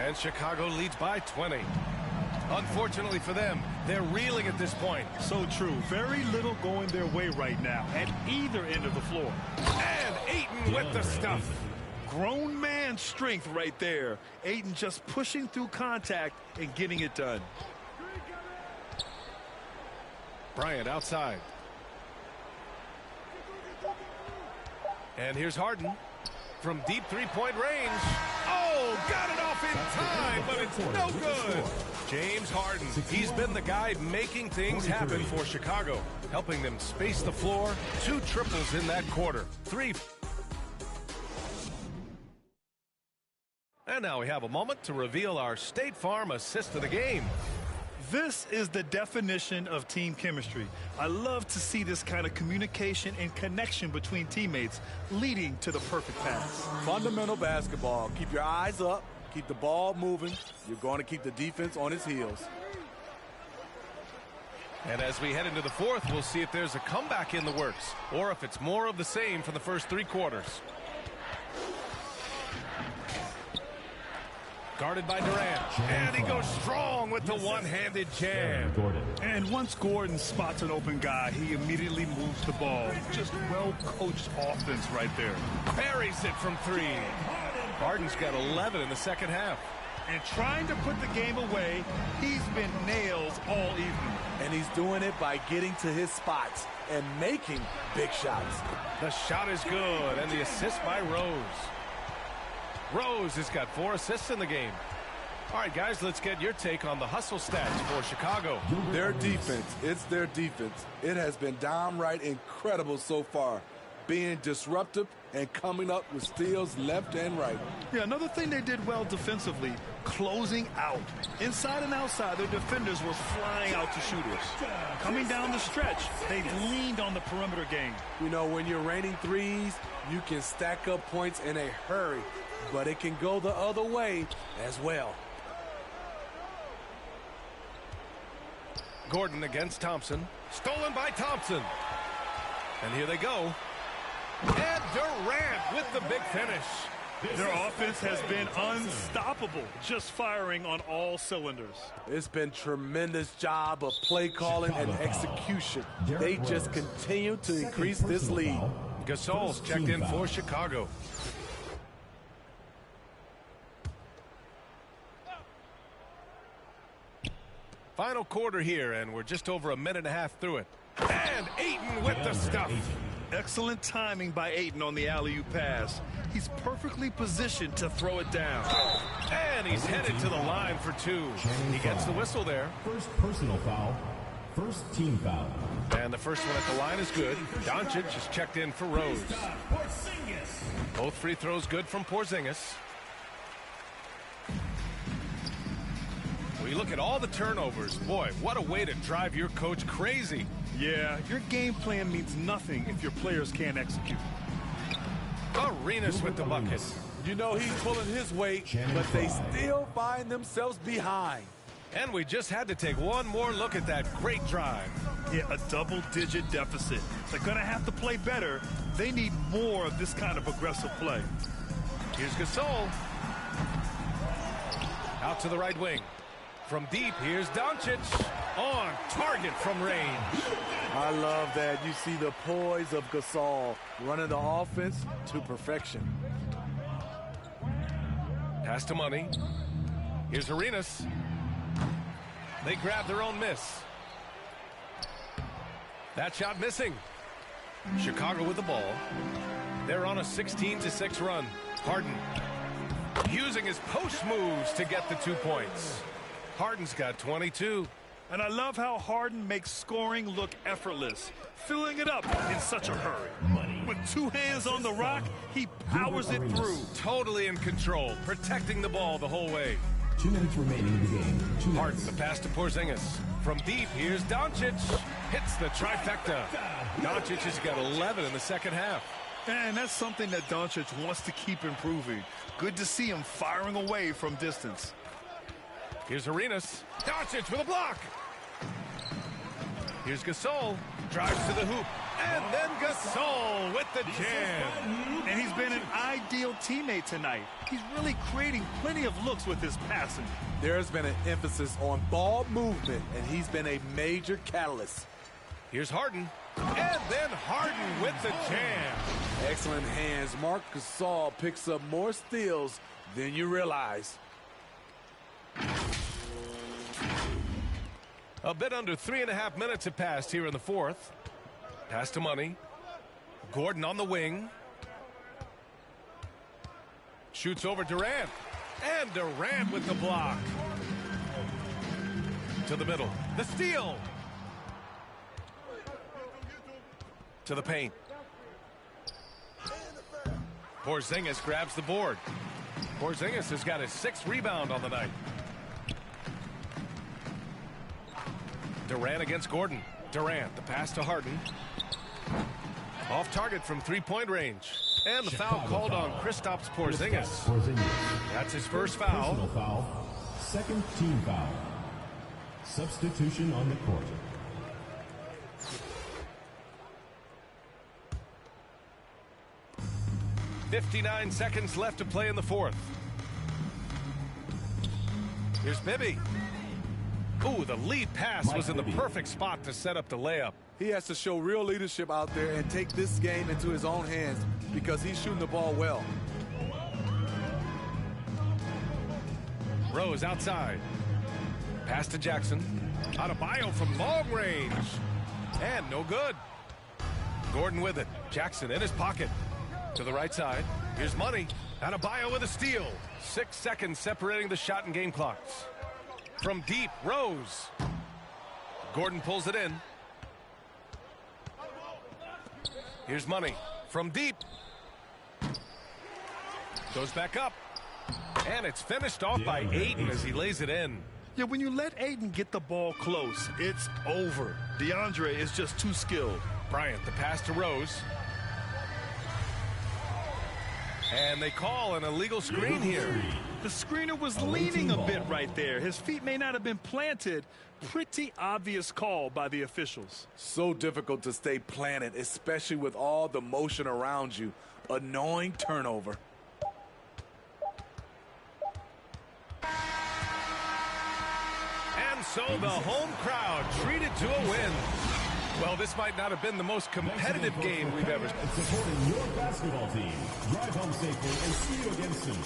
And Chicago leads by 20. Unfortunately for them, they're reeling at this point. So true. Very little going their way right now at either end of the floor. And Ayton with the stuff. Grown man strength right there. Ayton just pushing through contact and getting it done. Bryant outside. And here's Harden. From deep three-point range. Oh, got it off in time, but it's no good. James Harden, he's been the guy making things happen for Chicago, helping them space the floor. 2 triples in that quarter. 3. And now we have a moment to reveal our State Farm assist of the game. This is the definition of team chemistry. I love to see this kind of communication and connection between teammates leading to the perfect pass. Fundamental basketball. Keep your eyes up. Keep the ball moving. You're going to keep the defense on its heels. And as we head into the fourth, we'll see if there's a comeback in the works or if it's more of the same for the first 3 quarters. Guarded by Durant. And he goes strong with the one-handed jam. And once Gordon spots an open guy, he immediately moves the ball. Just well-coached offense right there. Buries it from 3. Harden's got 11 in the second half. And trying to put the game away, he's been nails all evening. And he's doing it by getting to his spots and making big shots. The shot is good, and the assist by Rose. Rose has got 4 assists in the game. All right, guys, let's get your take on the hustle stats for Chicago. Their defense, it's their defense. It has been downright incredible so far, being disruptive and coming up with steals left and right. Yeah, another thing they did well defensively, closing out. Inside and outside, their defenders were flying out to shooters. Coming down the stretch, they've leaned on the perimeter game. You know, when you're raining threes, you can stack up points in a hurry, but it can go the other way as well. Gordon against Thompson. Stolen by Thompson. And here they go. And Durant with the big finish. Their offense has been unstoppable, just firing on all cylinders. It's been tremendous job of play calling and execution. They just continue to increase this lead. Gasol's checked in for Chicago. Final quarter here, and we're just over a minute and a half through it. And Ayton with the stuff. Excellent timing by Ayton on the alley-oop pass. He's perfectly positioned to throw it down. And he's headed to the line for 2. He gets the whistle there. First personal foul. First team foul. And the first one at the line is good. Doncic is checked in for Rose. Both free throws good from Porzingis. We look at all the turnovers. Boy, what a way to drive your coach crazy. Yeah, your game plan means nothing if your players can't execute. Arenas with the bucket. You know he's pulling his weight, but they still find themselves behind. And we just had to take one more look at that great drive. Yeah, a double-digit deficit. They're going to have to play better. They need more of this kind of aggressive play. Here's Gasol. Out to the right wing. From deep, here's Doncic. On target from range. I love that. You see the poise of Gasol running the offense to perfection. Pass to Money. Here's Arenas. They grab their own miss. That shot missing. Chicago with the ball. They're on a 16-6 run. Harden using his post moves to get the 2 points. Harden's got 22. And I love how Harden makes scoring look effortless, filling it up in such a hurry. With 2 hands on the rock, he powers it through. Totally in control, protecting the ball the whole way. 2 minutes remaining in the game. 2 minutes. Harden, the pass to Porzingis. From deep, here's Doncic. Hits the trifecta. Doncic has got 11 in the second half. And that's something that Doncic wants to keep improving. Good to see him firing away from distance. Here's Arenas. Doncic with a block. Here's Gasol. Drives to the hoop. And then Gasol with the jam. And he's been an ideal teammate tonight. He's really creating plenty of looks with his passing. There's been an emphasis on ball movement, and he's been a major catalyst. Here's Harden. And then Harden with the jam. Excellent hands. Marc Gasol picks up more steals than you realize. A bit under 3.5 minutes have passed here in the fourth. Pass to Money. Gordon on the wing. Shoots over Durant. And Durant with the block. To the middle. The steal. To the paint. Porzingis grabs the board. Porzingis has got his 6th rebound on the night. Durant against Gordon. Durant, the pass to Harden. Off target from 3-point range. And the foul called on Kristaps Porzingis. That's his first foul. Personal foul. Second team foul. Substitution on the court. .59 seconds left to play in the fourth. Here's Bibby. Ooh, the lead pass was in the perfect spot to set up the layup. He has to show real leadership out there and take this game into his own hands because he's shooting the ball well. Rose outside. Pass to Jackson. Adebayo from long range. And no good. Gordon with it. Jackson in his pocket. To the right side. Here's Money. Adebayo with a steal. 6 seconds separating the shot and game clocks. From deep, Rose. Gordon pulls it in. Here's Money. From deep. Goes back up. And it's finished off by Ayton as he lays it in. Yeah, when you let Ayton get the ball close, it's over. DeAndre is just too skilled. Bryant, the pass to Rose. And they call an illegal screen here. The screener was leaning a bit right there. His feet may not have been planted. Pretty obvious call by the officials. So difficult to stay planted, especially with all the motion around you. Annoying turnover. And so the home crowd treated to a win. Well, this might not have been the most competitive game we've ever seen. Supporting your basketball team. Drive home safely and see you again soon.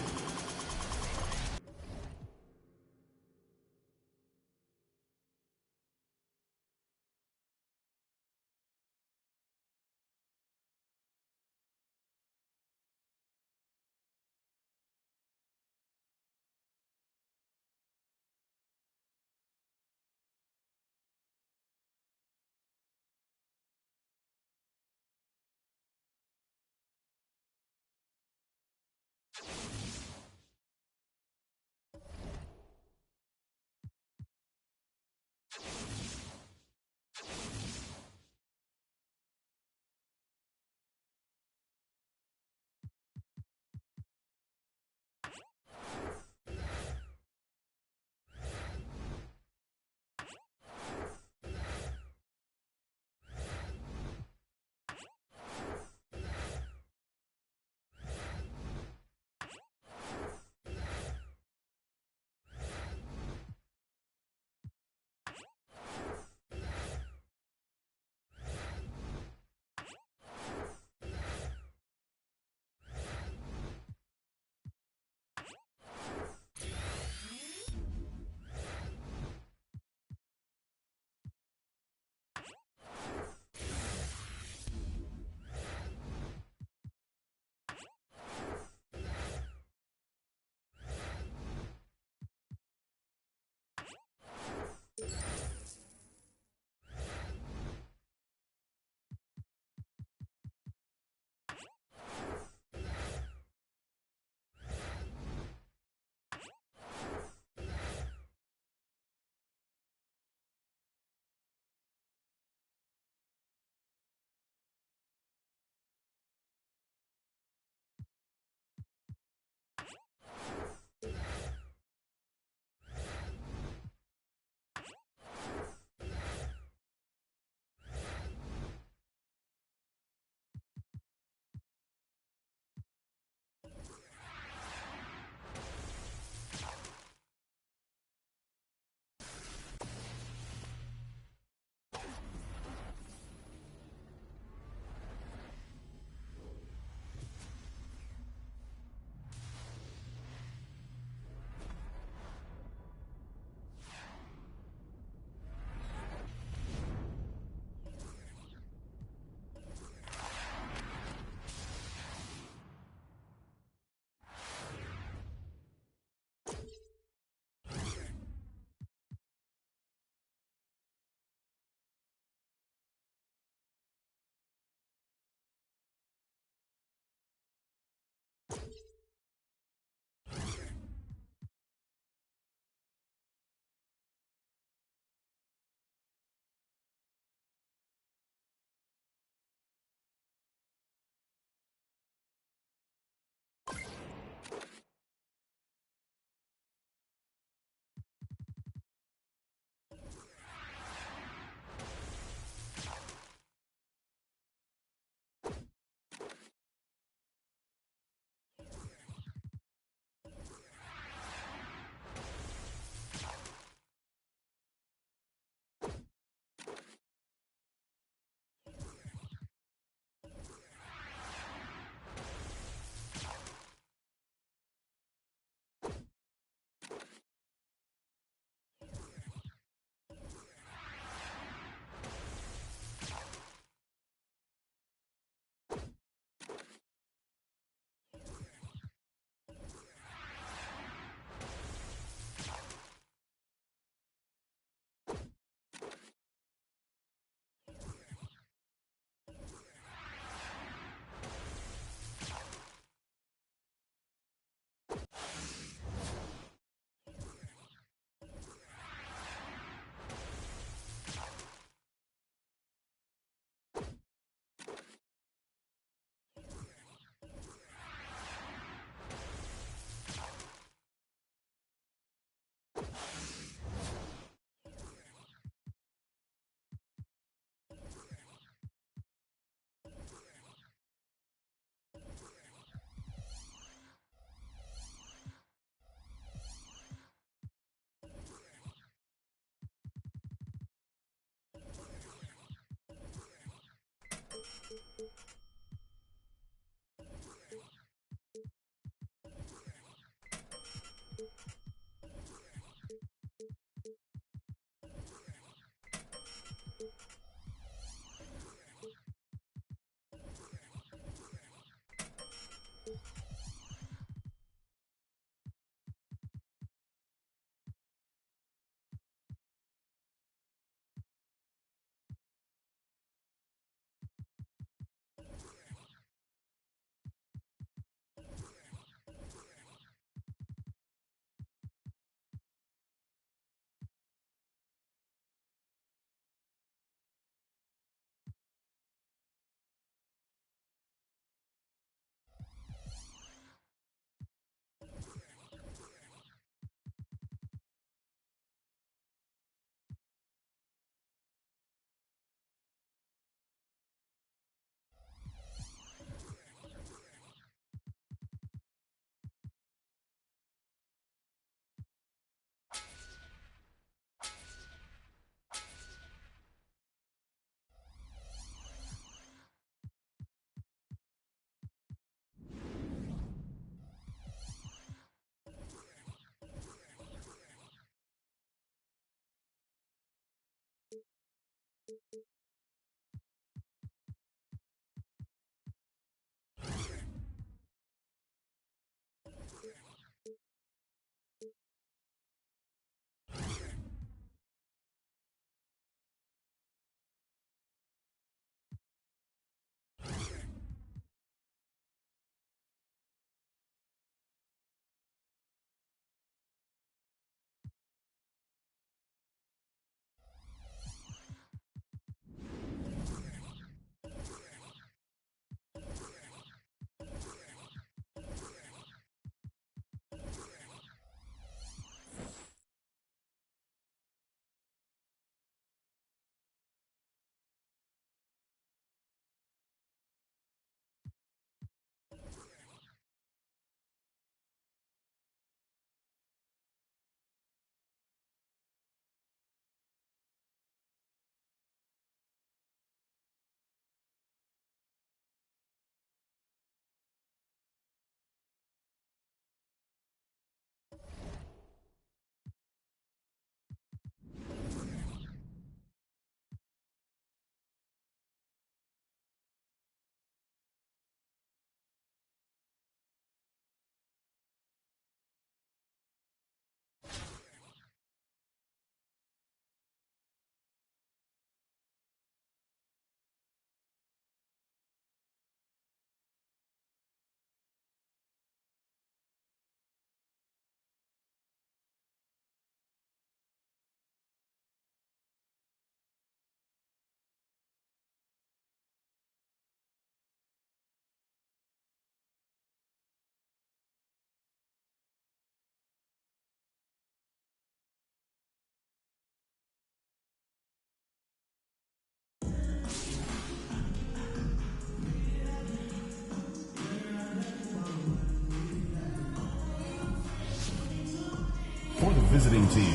opposing team.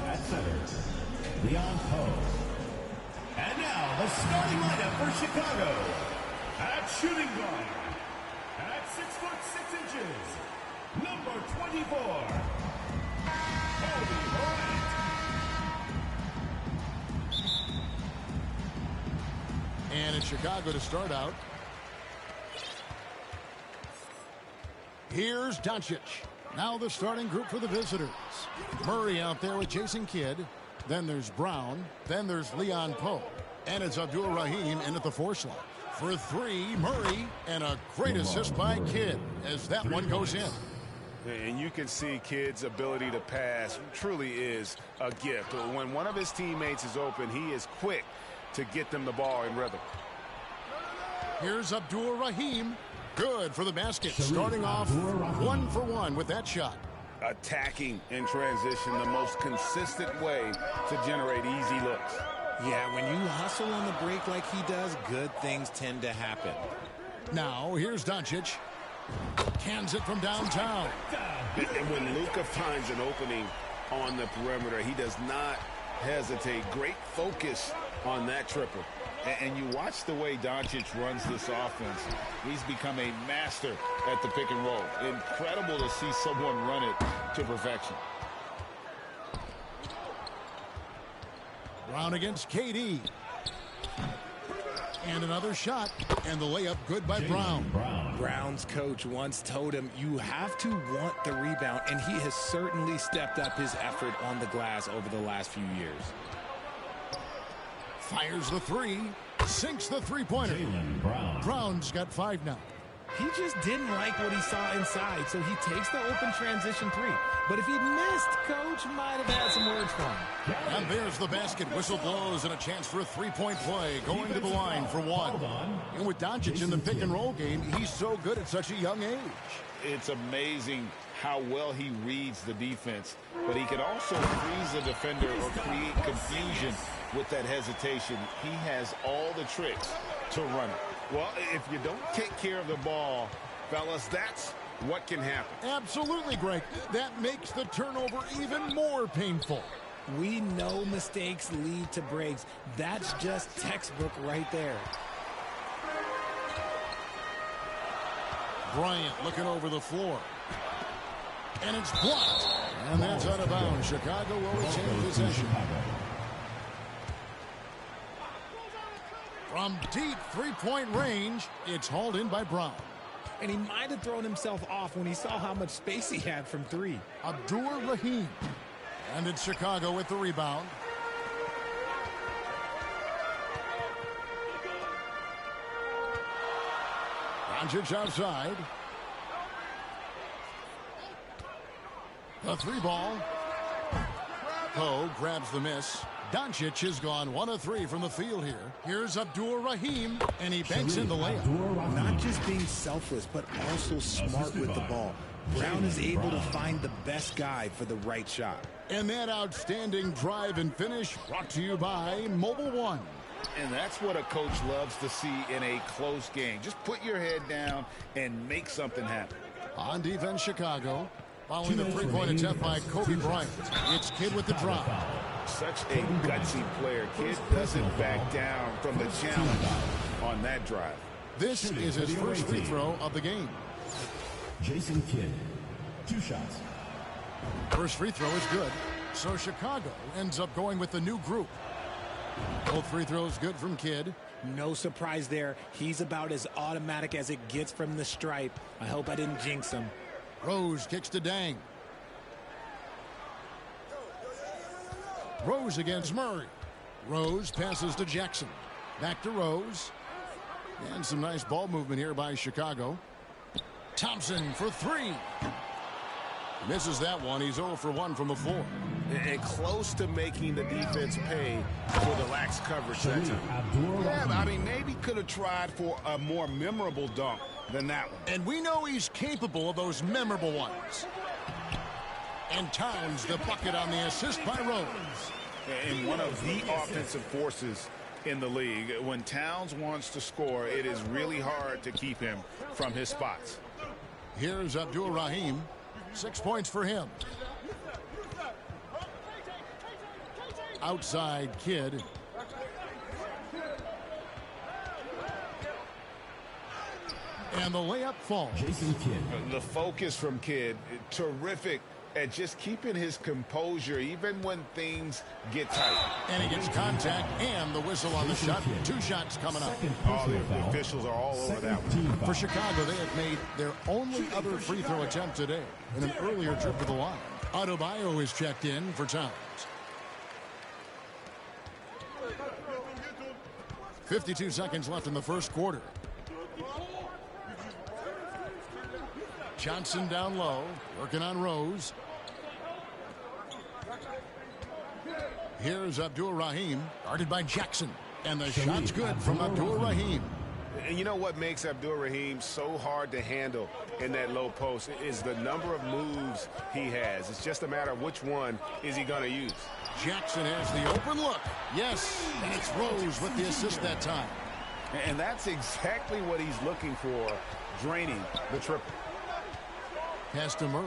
At center, Leon Poe. And now the starting lineup for Chicago. At shooting guard, at 6'6", number 24, Kobe Bryant. And it's Chicago to start out. Here's Doncic. Now the starting group for the visitors. Murray out there with Jason Kidd. Then there's Brown. Then there's Leon Poe. And it's Abdul Rahim in at the 4 slot. For 3, Murray. And a great assist by Kidd as that one goes in. And you can see Kidd's ability to pass truly is a gift. When one of his teammates is open, he is quick to get them the ball in rhythm. Here's Abdul Rahim. Good for the basket. Starting off 1 for 1 with that shot. Attacking in transition, the most consistent way to generate easy looks. Yeah, when you hustle on the break like he does, good things tend to happen. Now, here's Doncic. Cans it from downtown. And when Luka finds an opening on the perimeter, he does not hesitate. Great focus on that triple. And you watch the way Doncic runs this offense. He's become a master at the pick and roll. Incredible to see someone run it to perfection. Brown against KD. And another shot. And the layup good by Brown. Brown's coach once told him, you have to want the rebound. And he has certainly stepped up his effort on the glass over the last few years. Fires the 3. Sinks the three-pointer. Brown's got 5 now. He just didn't like what he saw inside, so he takes the open transition 3. But if he missed, Coach might have had some words for him. And there's the basket. Whistle blows and a chance for a 3-point play. Going to the line for 1. And with Doncic in the pick and roll game, he's so good at such a young age. It's amazing how well he reads the defense, but he can also freeze a defender or create confusion with that hesitation. He has all the tricks to run it. Well, if you don't take care of the ball, fellas, that's what can happen. Absolutely, Greg. That makes the turnover even more painful. We know mistakes lead to breaks. That's just textbook right there. Bryant looking over the floor. And it's blocked. And that's out of bounds. Chicago will retain possession. From deep 3-point range, it's hauled in by Brown. And he might have thrown himself off when he saw how much space he had from 3. Abdul Rahim. And it's Chicago with the rebound. Doncic outside. The 3 ball. Poe grabs the miss. Doncic has gone 1 of 3 from the field here. Here's Abdul Rahim, and he banks in the layup. Not just being selfless, but also smart with the ball. Brown is able to find the best guy for the right shot. And that outstanding drive and finish brought to you by Mobile One. And that's what a coach loves to see in a close game. Just put your head down and make something happen. On defense, Chicago. Following the 3-point attempt by Kobe Bryant. It's Kidd with the drop. Such a gutsy player. Kidd doesn't back down from the challenge on that drive. This is his first free throw of the game. Jason Kidd, 2 shots. First free throw is good. So Chicago ends up going with the new group. Both free throws good from Kidd. No surprise there. He's about as automatic as it gets from the stripe. I hope I didn't jinx him. Rose kicks to Dang. Rose against Murray. Rose passes to Jackson. Back to Rose. And some nice ball movement here by Chicago. Thompson for 3. Misses that one. He's 0 for 1 from the floor. And close to making the defense pay for the lax coverage that time. Yeah, I mean, maybe could have tried for a more memorable dunk than that one. And we know he's capable of those memorable ones. And Towns the bucket on the assist by Rose. And one of the offensive forces in the league. When Towns wants to score, it is really hard to keep him from his spots. Here's Abdur-Rahim. 6 points for him. Outside Kidd. And the layup falls. Jason Kidd. The focus from Kidd, terrific at just keeping his composure even when things get tight. And he gets contact and the whistle on the shot. 2 shots coming up. The officials are all over that one. For Chicago, they have made their only other free throw attempt today in an earlier trip to the line. Adebayo is checked in for Towns. 52 seconds left in the first quarter. Johnson down low, working on Rose. Here's Abdur-Rahim, guarded by Jackson. And the shot's good from Abdur-Rahim. And you know what makes Abdur-Rahim so hard to handle in that low post is the number of moves he has. It's just a matter of which one is he going to use. Jackson has the open look. Yes, and it's Rose with the assist that time. And that's exactly what he's looking for, draining the triple. Pass to Murray.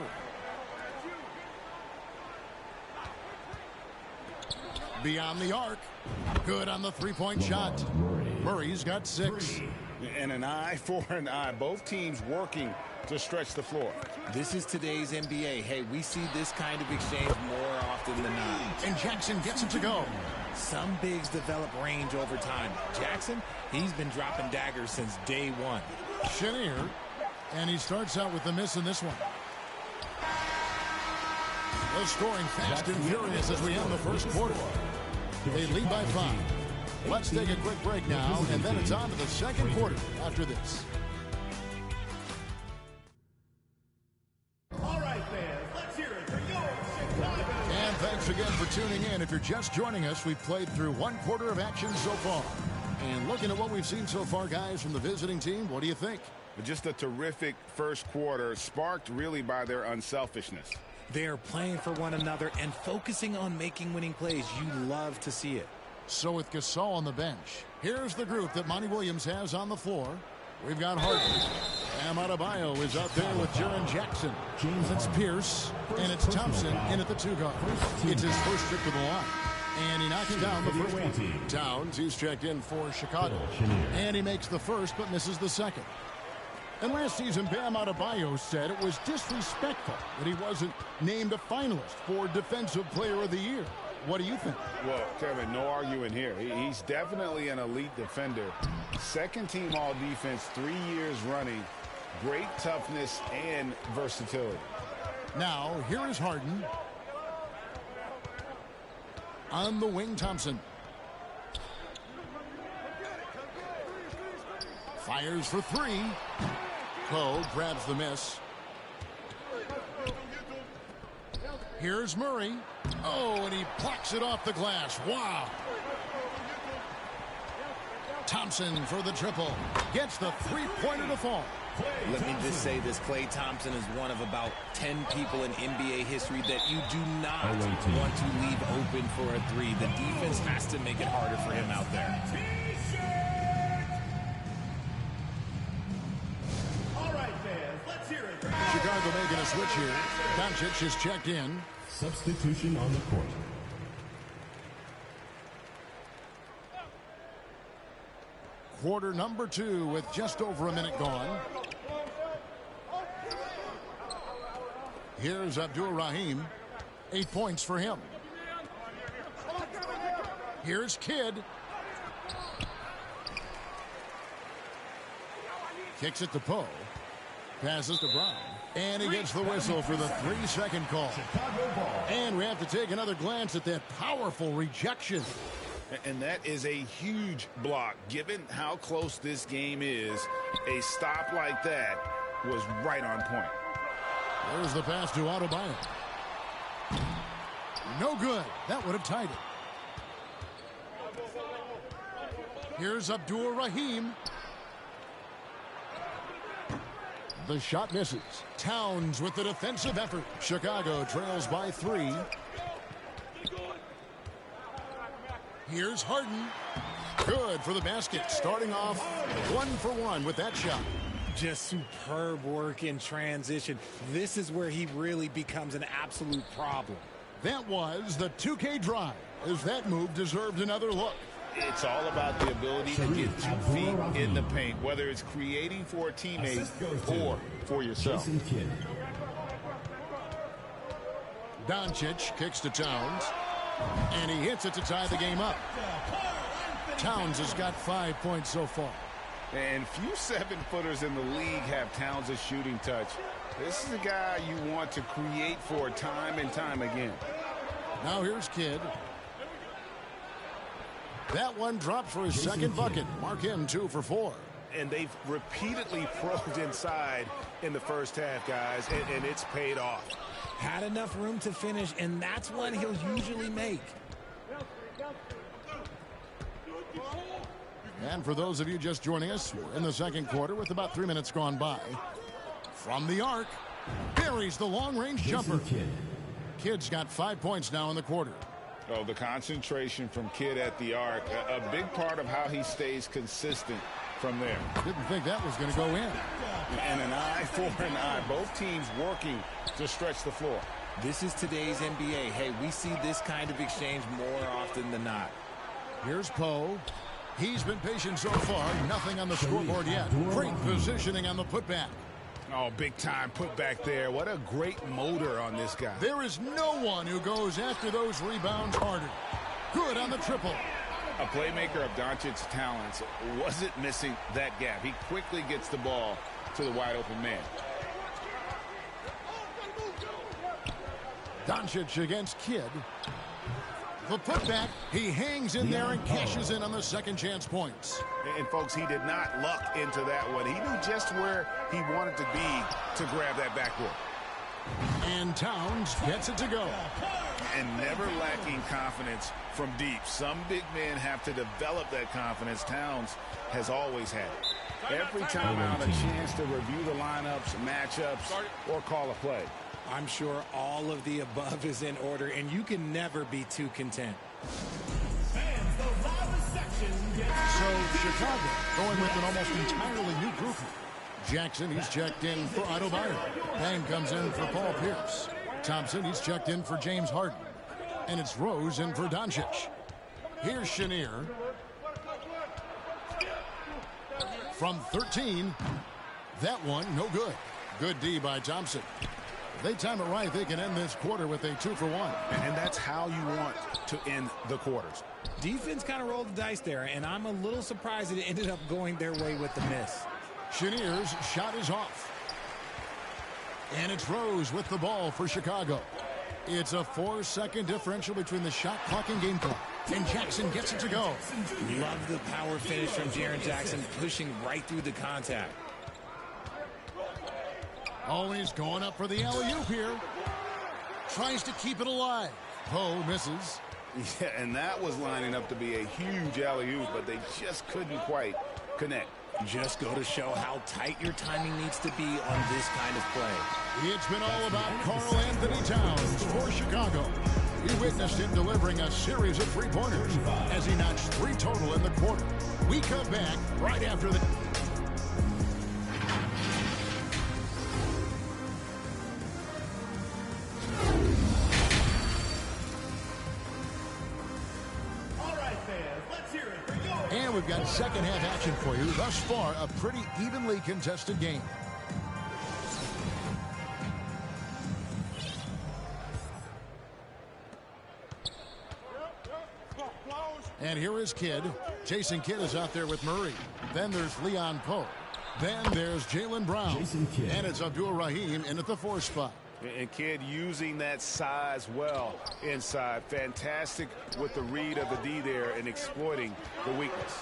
Beyond the arc. Good on the three-point shot. Murray's got 6. And an eye for an eye. Both teams working to stretch the floor. This is today's NBA. Hey, we see this kind of exchange more often than not. And Jackson gets it to go. Some bigs develop range over time. Jackson, he's been dropping daggers since day one. Chenier, and he starts out with the miss in this one. The scoring fast and furious as we end the first quarter. They lead by 5. Let's take a quick break now, and then it's on to the second quarter after this. All right, fans, let's hear it for your Chicago. And thanks again for tuning in. If you're just joining us, we've played through 1 quarter of action so far. And looking at what we've seen so far, guys, from the visiting team, what do you think? Just a terrific first quarter, sparked really by their unselfishness. They're playing for one another and focusing on making winning plays. You love to see it. So with Gasol on the bench, here's the group that Monty Williams has on the floor. We've got Harden. Bam Adebayo is out there with Jaren Jackson. It's Pierce, and it's Thompson in at the 2 guard. It's his first trip to the line. And he knocks down the first one. Towns, he's checked in for Chicago. And he makes the first but misses the second. And last season, Bam Adebayo said it was disrespectful that he wasn't named a finalist for Defensive Player of the Year. What do you think? Well, Kevin, no arguing here. He's definitely an elite defender. Second team all defense, 3 years running. Great toughness and versatility. Now, here is Harden. On the wing, Thompson. Fires for 3. Poe grabs the miss. Here's Murray. Oh, and he plucks it off the glass. Wow. Thompson for the triple. Gets the 3-pointer to fall. Let me just say this. Klay Thompson is one of about 10 people in NBA history that you do not want to leave open for a 3. The defense has to make it harder for him out there. All right, fans, let's hear it. Chicago making a switch here. Doncic is checked in. Substitution on the court. Quarter number 2 with just over a minute gone. Here's Abdur-Rahim. 8 points for him. Here's Kidd. Kicks it to Poe. Passes to Brown. And he gets the whistle for the 3-second call. And we have to take another glance at that powerful rejection. And that is a huge block. Given how close this game is, a stop like that was right on point. There's the pass to Adebayo. No good. That would have tied it. Here's Abdur-Rahim. The shot misses. Towns with the defensive effort. Chicago trails by 3. Here's Harden. Good for the basket. Starting off 1 for 1 with that shot. Just superb work in transition. This is where he really becomes an absolute problem. That was the 2K drive, as that move deserved another look. It's all about the ability to get 2 feet in the paint, whether it's creating for a teammate or for yourself. Doncic kicks to Towns, and he hits it to tie the game up. Towns has got 5 points so far. And few 7-footers in the league have Towns' shooting touch. This is a guy you want to create for time and time again. Now here's Kidd. That one dropped for his second bucket. Mark him 2 for 4. And they've repeatedly probed inside in the first half, guys, and it's paid off. Had enough room to finish, and that's one he'll usually make. And for those of you just joining us, we're in the second quarter with about 3 minutes gone by. From the arc, buries the long-range jumper. Kidd's got 5 points now in the quarter. Oh, the concentration from Kidd at the arc, a big part of how he stays consistent from there. Didn't think that was going to go in. And an eye for an eye. Both teams working to stretch the floor. This is today's NBA. Hey, we see this kind of exchange more often than not. Here's Poe. He's been patient so far. Nothing on the scoreboard yet. Great positioning on the putback. Oh, big time putback there. What a great motor on this guy. There is no one who goes after those rebounds harder. Good on the triple. A playmaker of Doncic's talents wasn't missing that gap. He quickly gets the ball to the wide open man. Doncic against Kidd. The putback, he hangs in there and cashes in on the second chance points. And folks, he did not luck into that one. He knew just where he wanted to be to grab that backboard. And Towns gets it to go. And never lacking confidence from deep. Some big men have to develop that confidence. Towns has always had it. Every time out, a chance to review the lineups, matchups, or call a play. I'm sure all of the above is in order, and you can never be too content. So Chicago going with an almost entirely new group. Jackson, he's checked in for Otto Meyer. Bang comes in for Paul Pierce. Thompson, he's checked in for James Harden. And it's Rose in for Doncic. Here's Chenier. From 13. That one, no good. Good D by Thompson. If they time it right, they can end this quarter with a 2 for 1. And that's how you want to end the quarters. Defense kind of rolled the dice there, and I'm a little surprised it ended up going their way with the miss. Chenier's shot is off. And it's Rose with the ball for Chicago. It's a 4-second differential between the shot clock and game clock. And Jackson gets it to go. Love the power finish from Jaren Jackson, pushing right through the contact. Always going up for the alley-oop here. Tries to keep it alive. Poe misses. Yeah, and that was lining up to be a huge alley-oop, but they just couldn't quite connect. Just go to show how tight your timing needs to be on this kind of play. It's been all about Karl Anthony Towns for Chicago. We witnessed him delivering a series of three-pointers as he notched 3 total in the quarter. We come back right after the... And we've got second half action for you. Thus far, a pretty evenly contested game. And here is Kidd. Jason Kidd is out there with Murray. Then there's Leon Poe. Then there's Jaylen Brown. And it's Abdul Rahim in at the 4 spot. And Kidd using that size well inside. Fantastic with the read of the D there and exploiting the weakness.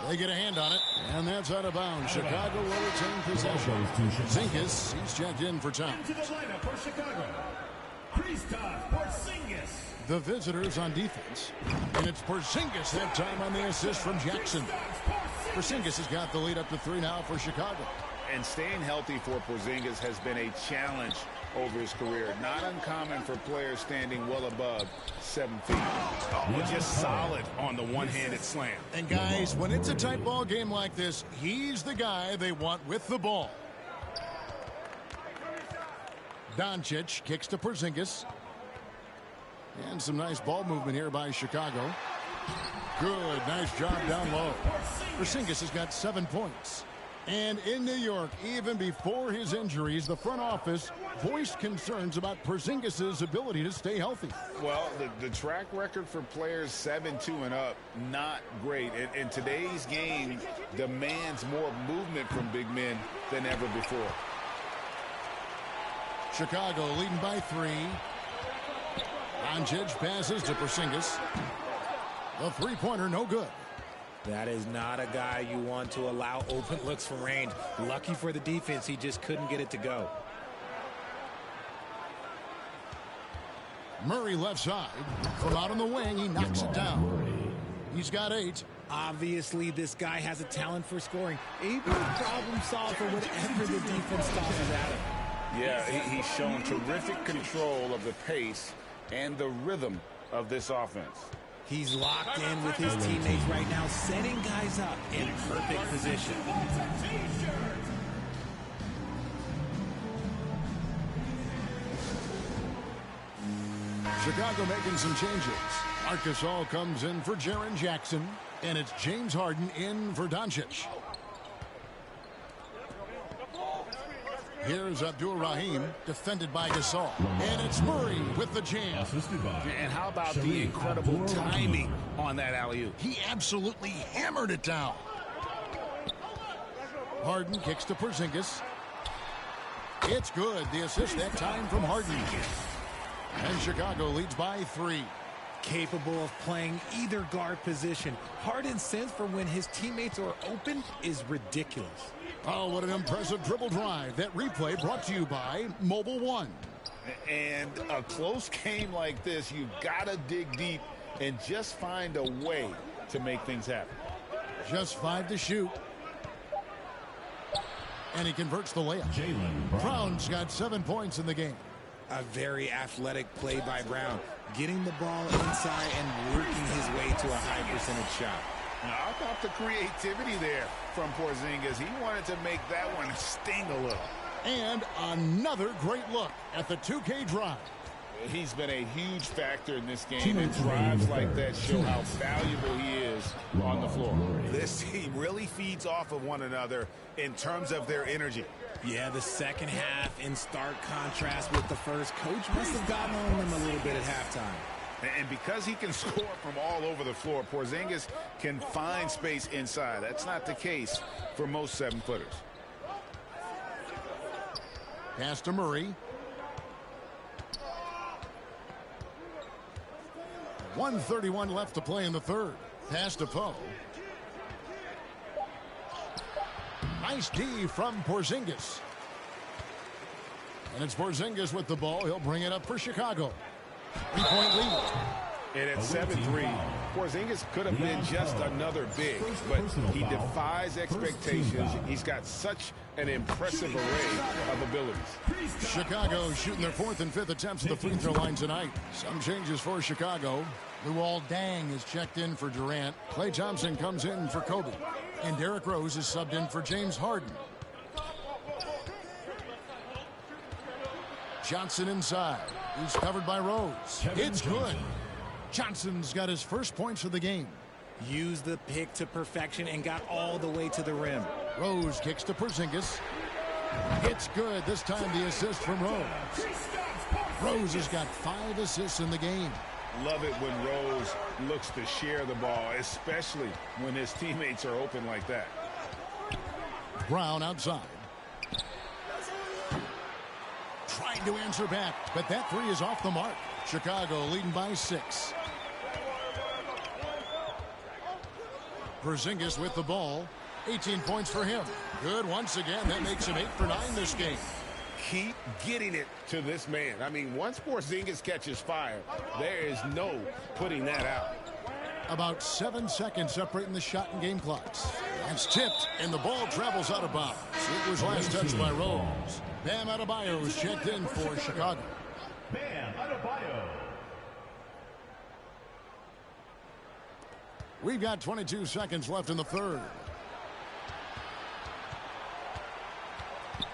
They get a hand on it, and that's out of bounds. Chicago will retain possession. Zinkas, he's checked in for time. Into the lineup for Chicago, Kristaps Porzingis. The visitors on defense, and it's Porzingis that time on the assist from Jackson. Porzingis has got the lead up to 3 now for Chicago. And staying healthy for Porzingis has been a challenge over his career. Not uncommon for players standing well above 7 feet. Oh, just solid on the one-handed slam. And guys, when it's a tight ball game like this, he's the guy they want with the ball. Doncic kicks to Porzingis. And some nice ball movement here by Chicago. Good, nice job down low. Porzingis has got 7 points. And in New York, even before his injuries, the front office voiced concerns about Porzingis' ability to stay healthy. Well, the track record for players 7-2 and up, not great. And today's game demands more movement from big men than ever before. Chicago leading by 3. Doncic passes to Porzingis. The three-pointer no good. That is not a guy you want to allow open looks from range. Lucky for the defense, he just couldn't get it to go. Murray left side. From out on the wing, he knocks it down. He's got 8. Obviously, this guy has a talent for scoring. Able to problem solve for whatever the defense tosses at him. Yeah, he's shown terrific control of the pace and the rhythm of this offense. He's locked in with his teammates right now, setting guys up in perfect position. Chicago making some changes. Marc Gasol comes in for Jaren Jackson, and it's James Harden in for Doncic. Here's Abdul-Rahim, defended by Gasol. And it's Murray with the jam. And how about the incredible timing on that alley-oop? He absolutely hammered it down. Harden kicks to Porzingis. It's good. The assist that time from Harden. And Chicago leads by 3. Capable of playing either guard position. Harden's sense for when his teammates are open is ridiculous. Oh, what an impressive dribble drive. That replay brought to you by Mobile One. And a close game like this, you've got to dig deep and just find a way to make things happen. Just 5 to shoot. And he converts the layup. Brown's got 7 points in the game. A very athletic play by Brown, getting the ball inside and working his way to a high percentage shot. Now, how about the creativity there from Porzingis? He wanted to make that one sting a little. And another great look at the 2K drive. He's been a huge factor in this game, and drives like that show how valuable he is on the floor. This team really feeds off of one another in terms of their energy. Yeah, the second half in stark contrast with the first. Coach must have gotten on them a little bit at halftime. And because he can score from all over the floor, Porzingis can find space inside. That's not the case for most 7-footers. Pass to Murray. 1:31 left to play in the third. Pass to Poe. Nice D from Porzingis. And it's Porzingis with the ball. He'll bring it up for Chicago. 3-point lead. And at 7-3, Porzingis could have been just another big, but he defies expectations. He's got such an impressive array of abilities. Chicago shooting their 4th and 5th attempts at the free throw line tonight. Some changes for Chicago. Luol Deng is checked in for Durant. Klay Thompson comes in for Kobe. And Derrick Rose is subbed in for James Harden. Johnson inside. He's covered by Rose. It's good. Johnson's got his first points of the game. Used the pick to perfection and got all the way to the rim. Rose kicks to Porzingis. It's good. This time the assist from Rose. Rose has got 5 assists in the game. Love it when Rose looks to share the ball, especially when his teammates are open like that. Brown outside. Trying to answer back, but that 3 is off the mark. Chicago leading by 6. Porzingis with the ball. 18 points for him. Good once again. That makes him 8 for 9 this game. Keep getting it to this man. I mean, once Porzingis catches fire, there is no putting that out. About 7 seconds separating the shot and game clocks. It's tipped, and the ball travels out of bounds. It was last touched by Rose. Bam Adebayo is checked in for Chicago. Bam Adebayo. We've got 22 seconds left in the third.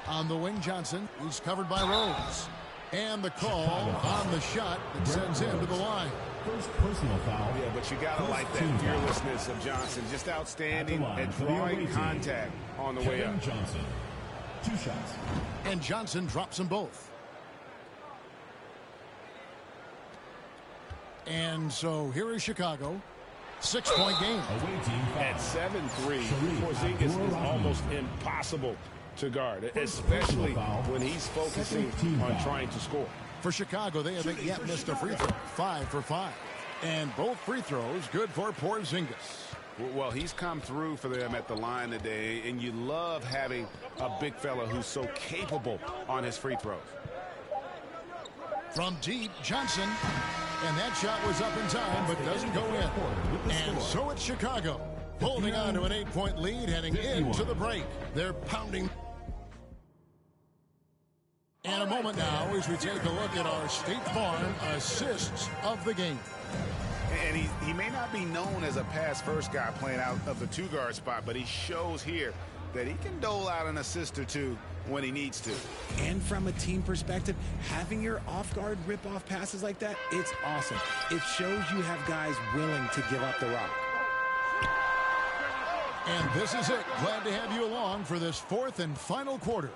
On the wing, Johnson. He's covered by Rose. And the call on the shot that sends him to the line. First personal foul. Yeah, but you got to like that fearlessness of Johnson. Just outstanding at drawing contact on the way up. Johnson. 2 shots. And Johnson drops them both. And so here is Chicago. 6-point game. At 7-3, Porzingis is almost impossible to guard, especially when he's focusing on trying to score. For Chicago, they haven't yet missed a free throw. 5 for 5. And both free throws good for Porzingis. Well, he's come through for them at the line today, and you love having a big fella who's so capable on his free throws. From deep, Johnson. And that shot was up in time, but doesn't go in. And so it's Chicago, holding on to an 8-point lead, heading into the break. They're pounding. And a moment now as we take a look at our State Farm assists of the game. And he may not be known as a pass-first guy playing out of the 2-guard spot, but he shows here that he can dole out an assist or two when he needs to. And from a team perspective, having your off-guard rip-off passes like that, it's awesome. It shows you have guys willing to give up the rock. And this is it. Glad to have you along for this 4th and final quarter.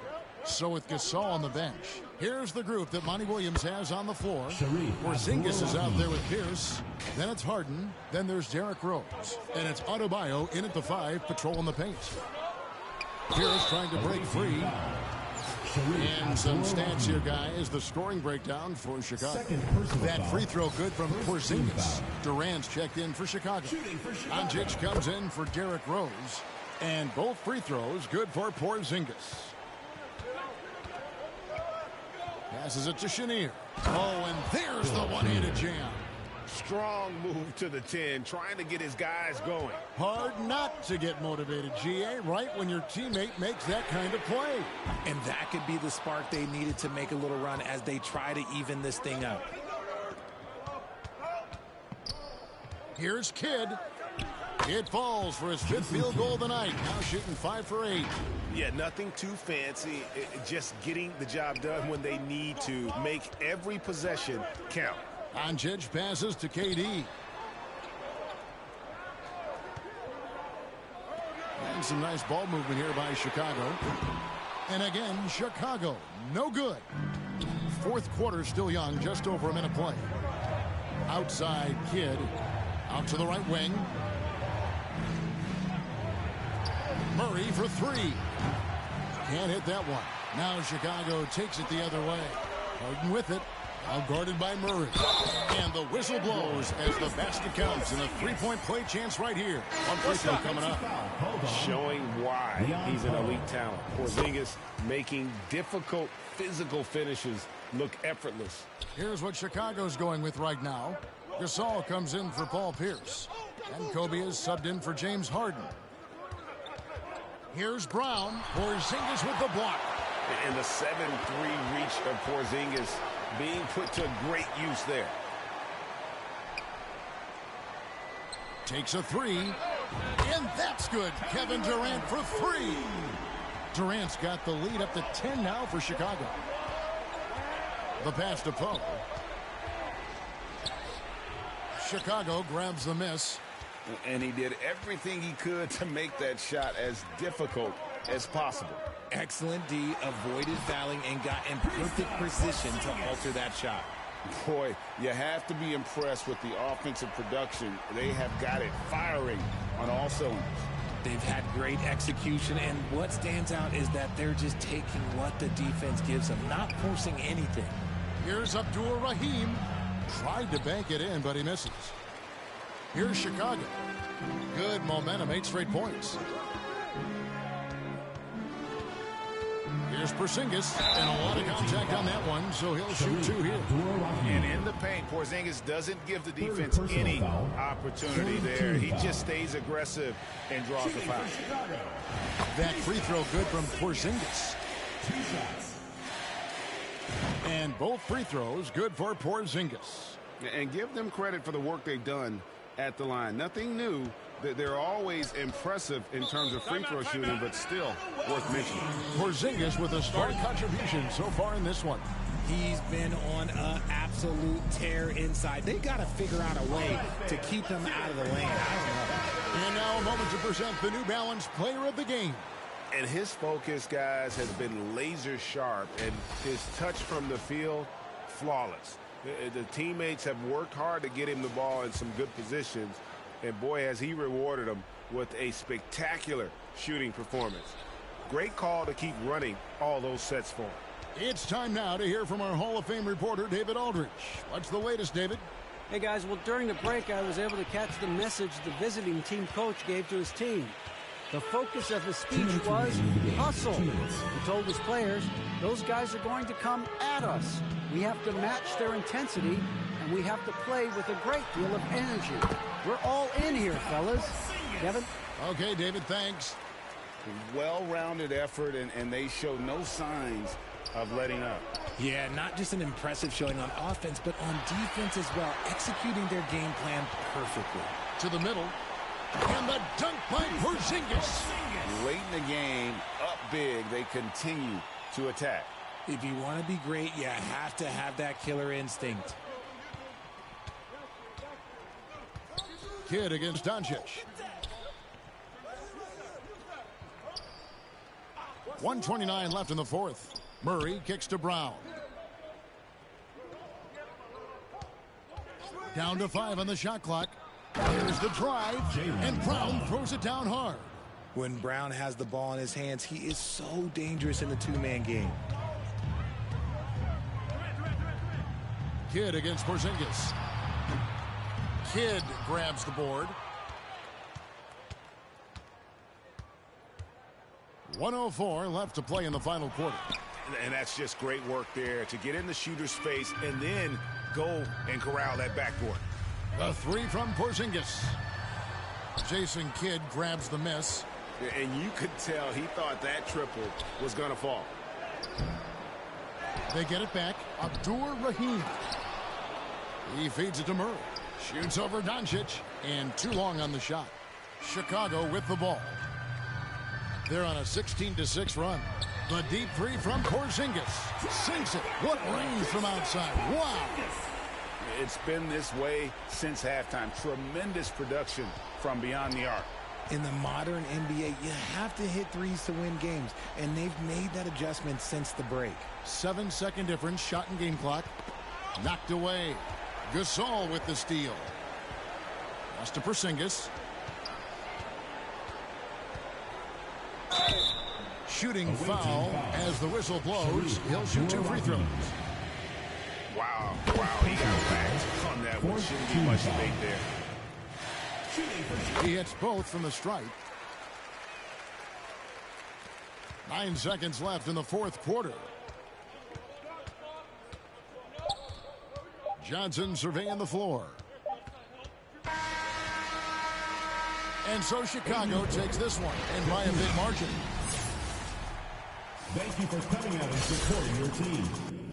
So with Gasol on the bench, here's the group that Monty Williams has on the floor. Porzingis is out there with Pierce. Then it's Harden. Then there's Derrick Rose. And it's Adebayo in at the 5, patrolling the paint. Pierce trying to break free. And some stats here, guys. The scoring breakdown for Chicago. That free throw good from Porzingis. Durant's checked in for Chicago. Anjic comes in for Derrick Rose. And both free throws good for Porzingis. Passes it to Chenier. Oh, and there's the one-handed jam. Strong move to the 10, trying to get his guys going. Hard not to get motivated, GA, right when your teammate makes that kind of play. And that could be the spark they needed to make a little run as they try to even this thing up. Here's Kidd. Kidd falls for his 5th field goal of the night. Now shooting 5 for 8. Yeah, nothing too fancy. Just getting the job done when they need to. Make every possession count. Anjic passes to KD. And some nice ball movement here by Chicago. And again, Chicago, no good. 4th quarter still young, just over a minute play. Outside Kidd. Out to the right wing. Murray for 3. Can't hit that one. Now Chicago takes it the other way. Harden with it. Now guarded by Murray. And the whistle blows as the basket counts. And a 3-point play chance right here. One free throw coming up. Showing why he's an elite talent. Porzingis making difficult physical finishes look effortless. Here's what Chicago's going with right now. Gasol comes in for Paul Pierce. And Kobe is subbed in for James Harden. Here's Brown. Porzingis with the block. And the 7-3 reach of Porzingis being put to great use there. Takes a 3. And that's good. Kevin Durant for 3. Durant's got the lead up to 10 now for Chicago. The pass to Poe. Chicago grabs the miss. And he did everything he could to make that shot as difficult as possible. Excellent D, avoided fouling, and got in perfect position to alter that shot. Boy, you have to be impressed with the offensive production. They have got it firing on all cylinders. They've had great execution, and what stands out is that they're just taking what the defense gives them, not forcing anything. Here's Abdul Rahim. Tried to bank it in, but he misses. Here's Chicago. Good momentum, 8 straight points. Here's Porzingis, and a lot of contact on that one, so he'll shoot 2 here. And in the paint, Porzingis doesn't give the defense any opportunity there. He just stays aggressive and draws the foul. That free throw good from Porzingis. And both free throws good for Porzingis. And give them credit for the work they've done at the line. Nothing new. They're always impressive in terms of free throw shooting, but still worth mentioning. Porzingis with a starting contribution so far in this one. He's been on an absolute tear inside. They got to figure out a way to keep him out of the lane. I don't know. And now a moment to present the New Balance Player of the Game. And his focus, guys, has been laser sharp, and his touch from the field, flawless. The teammates have worked hard to get him the ball in some good positions, and boy, has he rewarded them with a spectacular shooting performance. Great call to keep running all those sets for him. It's time now to hear from our Hall of Fame reporter, David Aldridge. What's the latest, David? Hey, guys, well, during the break, I was able to catch the message the visiting team coach gave to his team. The focus of his speech was hustle. He told his players, those guys are going to come at us. We have to match their intensity, and we have to play with a great deal of energy. We're all in here, fellas. Kevin? Okay, David, thanks. Well-rounded effort, and they show no signs of letting up. Yeah, not just an impressive showing on offense, but on defense as well, executing their game plan perfectly. To the middle, and the dunk by Porzingis. Late in the game, up big, they continue to attack. If you want to be great, you have to have that killer instinct. Kidd against Doncic. 1:29 left in the fourth. Murray kicks to Brown. Down to 5 on the shot clock. There's the drive, and Brown throws it down hard. When Brown has the ball in his hands, he is so dangerous in the two-man game. Kidd against Porzingis. Kidd grabs the board. 1:04 left to play in the final quarter. And that's just great work there to get in the shooter's face and then go and corral that backboard. The three from Porzingis. Jason Kidd grabs the miss. And you could tell he thought that triple was going to fall. They get it back. Abdur-Rahim. He feeds it to Murray. Shoots over Doncic. And too long on the shot. Chicago with the ball. They're on a 16-6 run. The deep three from Porzingis. Sinks it. What range from outside. Wow. It's been this way since halftime. Tremendous production from beyond the arc. In the modern NBA, you have to hit threes to win games, and they've made that adjustment since the break. 7-second difference, shot and game clock. Knocked away. Gasol with the steal. Pass to Porzingis. Shooting foul as the whistle blows. He'll shoot 2 free throws. Wow, he got back on that one. Shouldn't be much debate there. He hits both from the stripe. 9 seconds left in the fourth quarter. Johnson surveying the floor. And so Chicago takes this one, and by a big margin. Thank you for coming out and supporting your team.